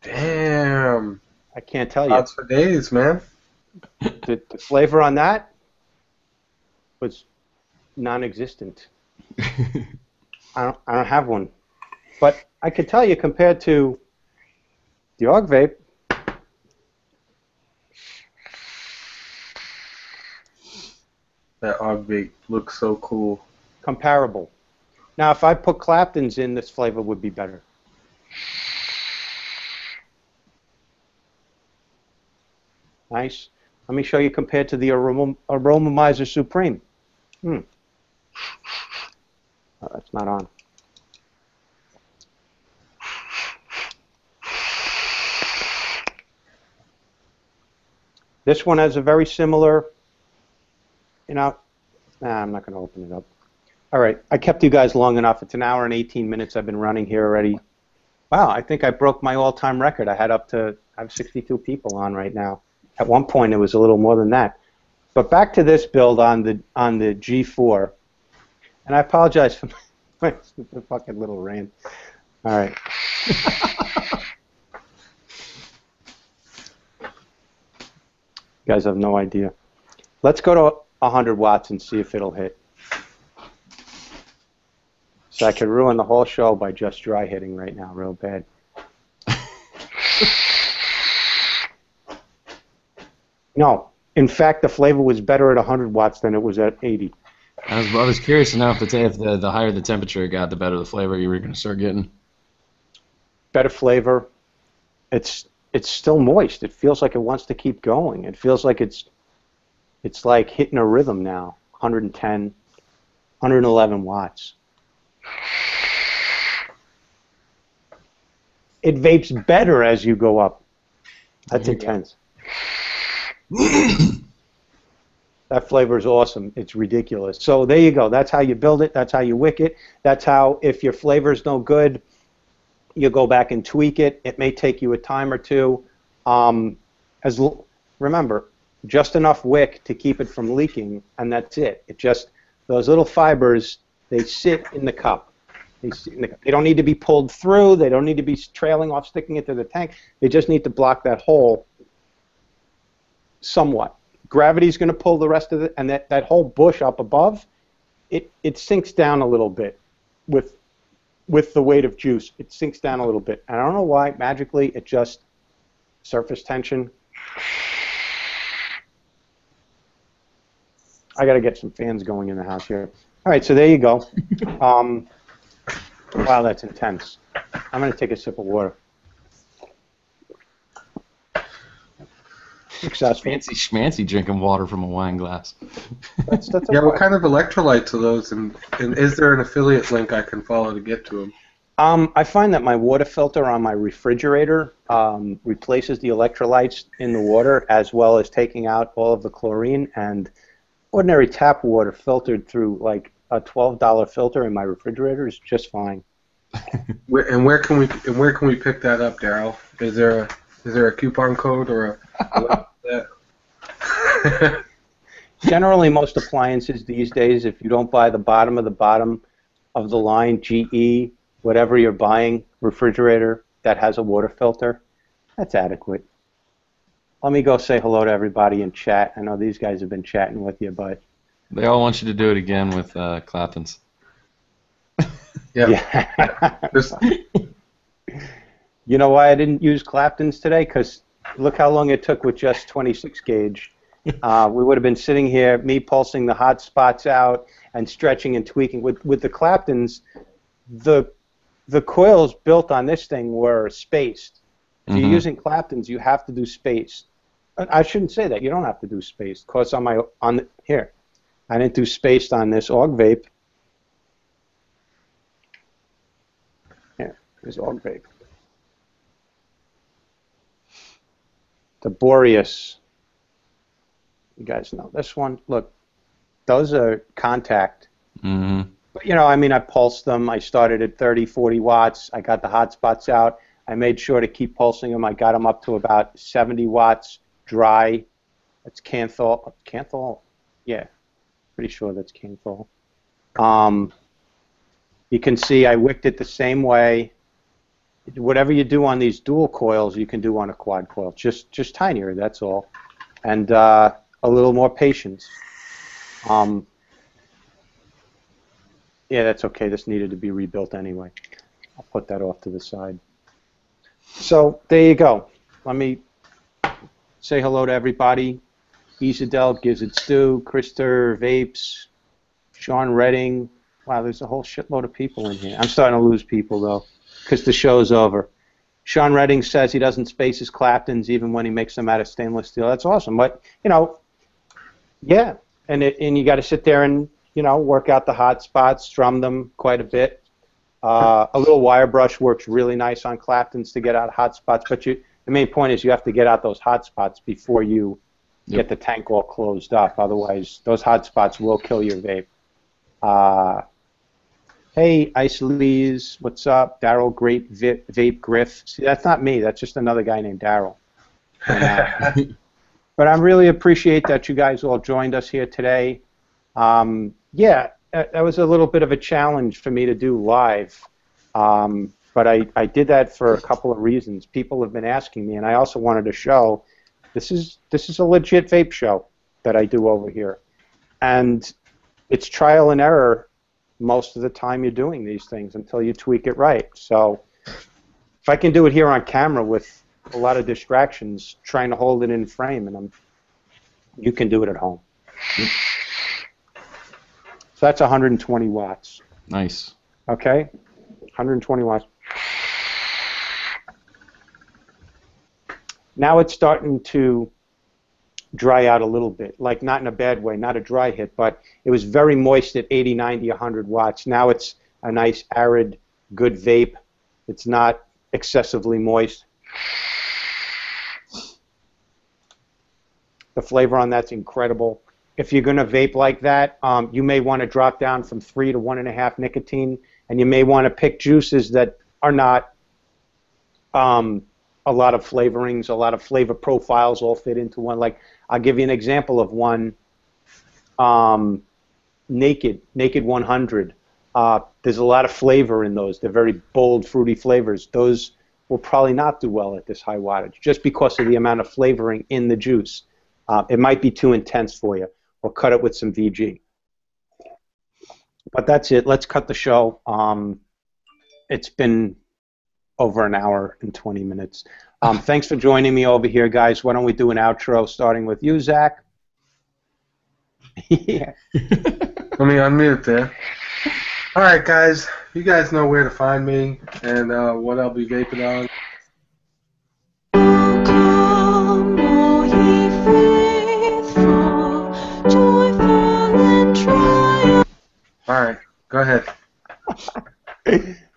Damn. I can't tell you. Thoughts for days, man. The flavor on that was non-existent. I don't have one. But I could tell you compared to the AUG vape, That AUG vape looks so cool. comparable. Now, if I put Claptons in, this flavor would be better. Nice. Let me show you compared to the Aromamizer Supreme. Oh, that's not on. This one has a very similar, I'm not going to open it up. All right, I kept you guys long enough. It's an hour and 18 minutes I've been running here already. Wow, I think I broke my all-time record. I have 62 people on right now. At one point, it was a little more than that. But back to this build on the G4, and I apologize for my stupid fucking little rant. All right. You guys have no idea. Let's go to 100 watts and see if it'll hit. So I could ruin the whole show by just dry hitting right now, real bad. No, in fact, the flavor was better at 100 watts than it was at 80. I was curious to know if the higher the temperature it got, the better the flavor you were going to start getting. Better flavor. It's still moist. It feels like it wants to keep going. It feels like it's like hitting a rhythm now. 110, 111 watts. It vapes better as you go up. That's intense. That flavor is awesome. It's ridiculous. So there you go. That's how you build it. That's how you wick it. That's how, if your flavor is no good, you go back and tweak it. It may take you a time or two. Remember, just enough wick to keep it from leaking, and that's it. Those little fibers, they sit in the cup. They don't need to be pulled through. They don't need to be trailing off, sticking into the tank. They just need to block that hole somewhat. Gravity's going to pull the rest of it, and that whole bush up above, it sinks down a little bit with the weight of juice. It sinks down a little bit. And I don't know why, magically, it just, surface tension. I got to get some fans going in the house here. All right, so there you go. Wow, that's intense. I'm going to take a sip of water. Successful. Fancy schmancy drinking water from a wine glass. That's Yeah, what kind of electrolytes are those, and is there an affiliate link I can follow to get to them? I find that my water filter on my refrigerator replaces the electrolytes in the water, as well as taking out all of the chlorine, and ordinary tap water filtered through like a $12 filter in my refrigerator is just fine. Where can we pick that up, Daryl? Is there a coupon code or a that? Generally, most appliances these days, if you don't buy the bottom of the line, GE, whatever you're buying, refrigerator that has a water filter, that's adequate. Let me go say hello to everybody in chat. I know these guys have been chatting with you, but They all want you to do it again with Claptons. Yeah. You know why I didn't use Claptons today? Because look how long it took with just 26 gauge. We would have been sitting here, me pulsing the hot spots out and stretching and tweaking. With the Claptons, the coils built on this thing were spaced. If you're using Claptons, you have to do spaced. I shouldn't say that. You don't have to do spaced. Of course, here, I didn't do spaced on this AUG vape. Here, here's AUG vape. The Boreas. You guys know this one. Look, Those are contact. Mm-hmm. But, you know, I mean, I pulsed them. I started at 30, 40 watts. I got the hot spots out. I made sure to keep pulsing them. I got them up to about 70 watts dry. That's Canthol. Canthol? Yeah, pretty sure that's Canthol. You can see I wicked it the same way. Whatever you do on these dual coils, you can do on a quad coil. Just tinier, that's all. And a little more patience. Yeah, that's okay. This needed to be rebuilt anyway. I'll put that off to the side. So there you go. Let me say hello to everybody. Isadel, Gives It Stew, Krister, Vapes, Sean Redding. Wow, there's a whole shitload of people in here. I'm starting to lose people, though, because the show's over. Sean Redding says he doesn't space his Claptons even when he makes them out of stainless steel. That's awesome. But, you know, yeah, and you got to sit there and, you know, work out the hot spots, strum them quite a bit. A little wire brush works really nice on Claptons to get out hot spots, but the main point is you have to get out those hot spots before you get the tank all closed up. Otherwise, those hot spots will kill your vape. Hey, Isolese, what's up? Daryl, great vape Griff. See, that's not me. That's just another guy named Daryl. But I really appreciate that you guys all joined us here today. Yeah, that was a little bit of a challenge for me to do live, but I did that for a couple of reasons. People have been asking me, and I also wanted to show this is a legit vape show that I do over here, and it's trial and error most of the time you're doing these things until you tweak it right. So if I can do it here on camera with a lot of distractions, trying to hold it in frame, and you can do it at home. So that's 120 watts. Nice. Okay? 120 watts. Now it's starting to dry out a little bit, like not in a bad way, not a dry hit, but it was very moist at 80, 90, 100 watts. Now it's a nice, arid, good vape. It's not excessively moist. The flavor on that's incredible. If you're going to vape like that, you may want to drop down from 3 to 1.5 nicotine, and you may want to pick juices that are not a lot of flavorings, a lot of flavor profiles all fit into one. Like, I'll give you an example of one, Naked 100. There's a lot of flavor in those. They're very bold, fruity flavors. Those will probably not do well at this high wattage, just because of the amount of flavoring in the juice. It might be too intense for you. Or cut it with some VG. But that's it. Let's cut the show. It's been over an hour and 20 minutes. Thanks for joining me over here, guys. Why don't we do an outro starting with you, Zach? Yeah. Let me unmute there. All right, guys. You guys know where to find me and what I'll be vaping on. All right, go ahead.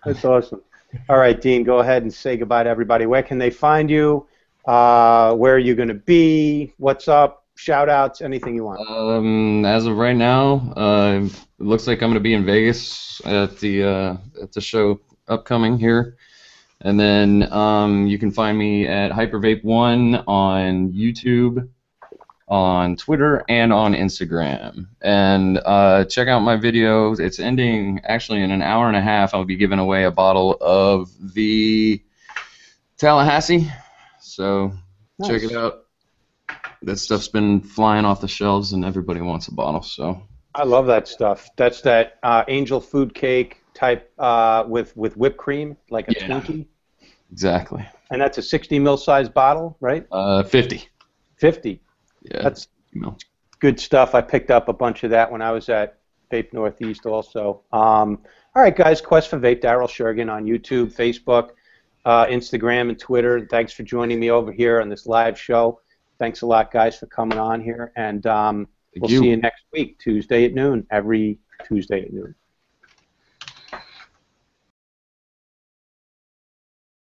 That's awesome. All right, Dean, go ahead and say goodbye to everybody. Where can they find you? Where are you going to be? What's up? Shout-outs, anything you want. As of right now, it looks like I'm going to be in Vegas at the show upcoming here. And then you can find me at HyperVape1 on YouTube, on Twitter, and on Instagram. And check out my video. It's ending actually in an hour and a half. I'll be giving away a bottle of the Tallahassee. So Nice. check it out. That stuff's been flying off the shelves, and everybody wants a bottle. So I love that stuff. That's that angel food cake type with whipped cream, like a Twinkie. Exactly. And that's a 60 ml size bottle, right? 50. 50. Yeah. That's good stuff. I picked up a bunch of that when I was at Vape Northeast also. All right, guys, Quest for Vape, Daryl Shergan on YouTube, Facebook, Instagram, and Twitter. Thanks for joining me over here on this live show. Thanks a lot, guys, for coming on here. And we'll see you next week, Tuesday at noon, every Tuesday at noon.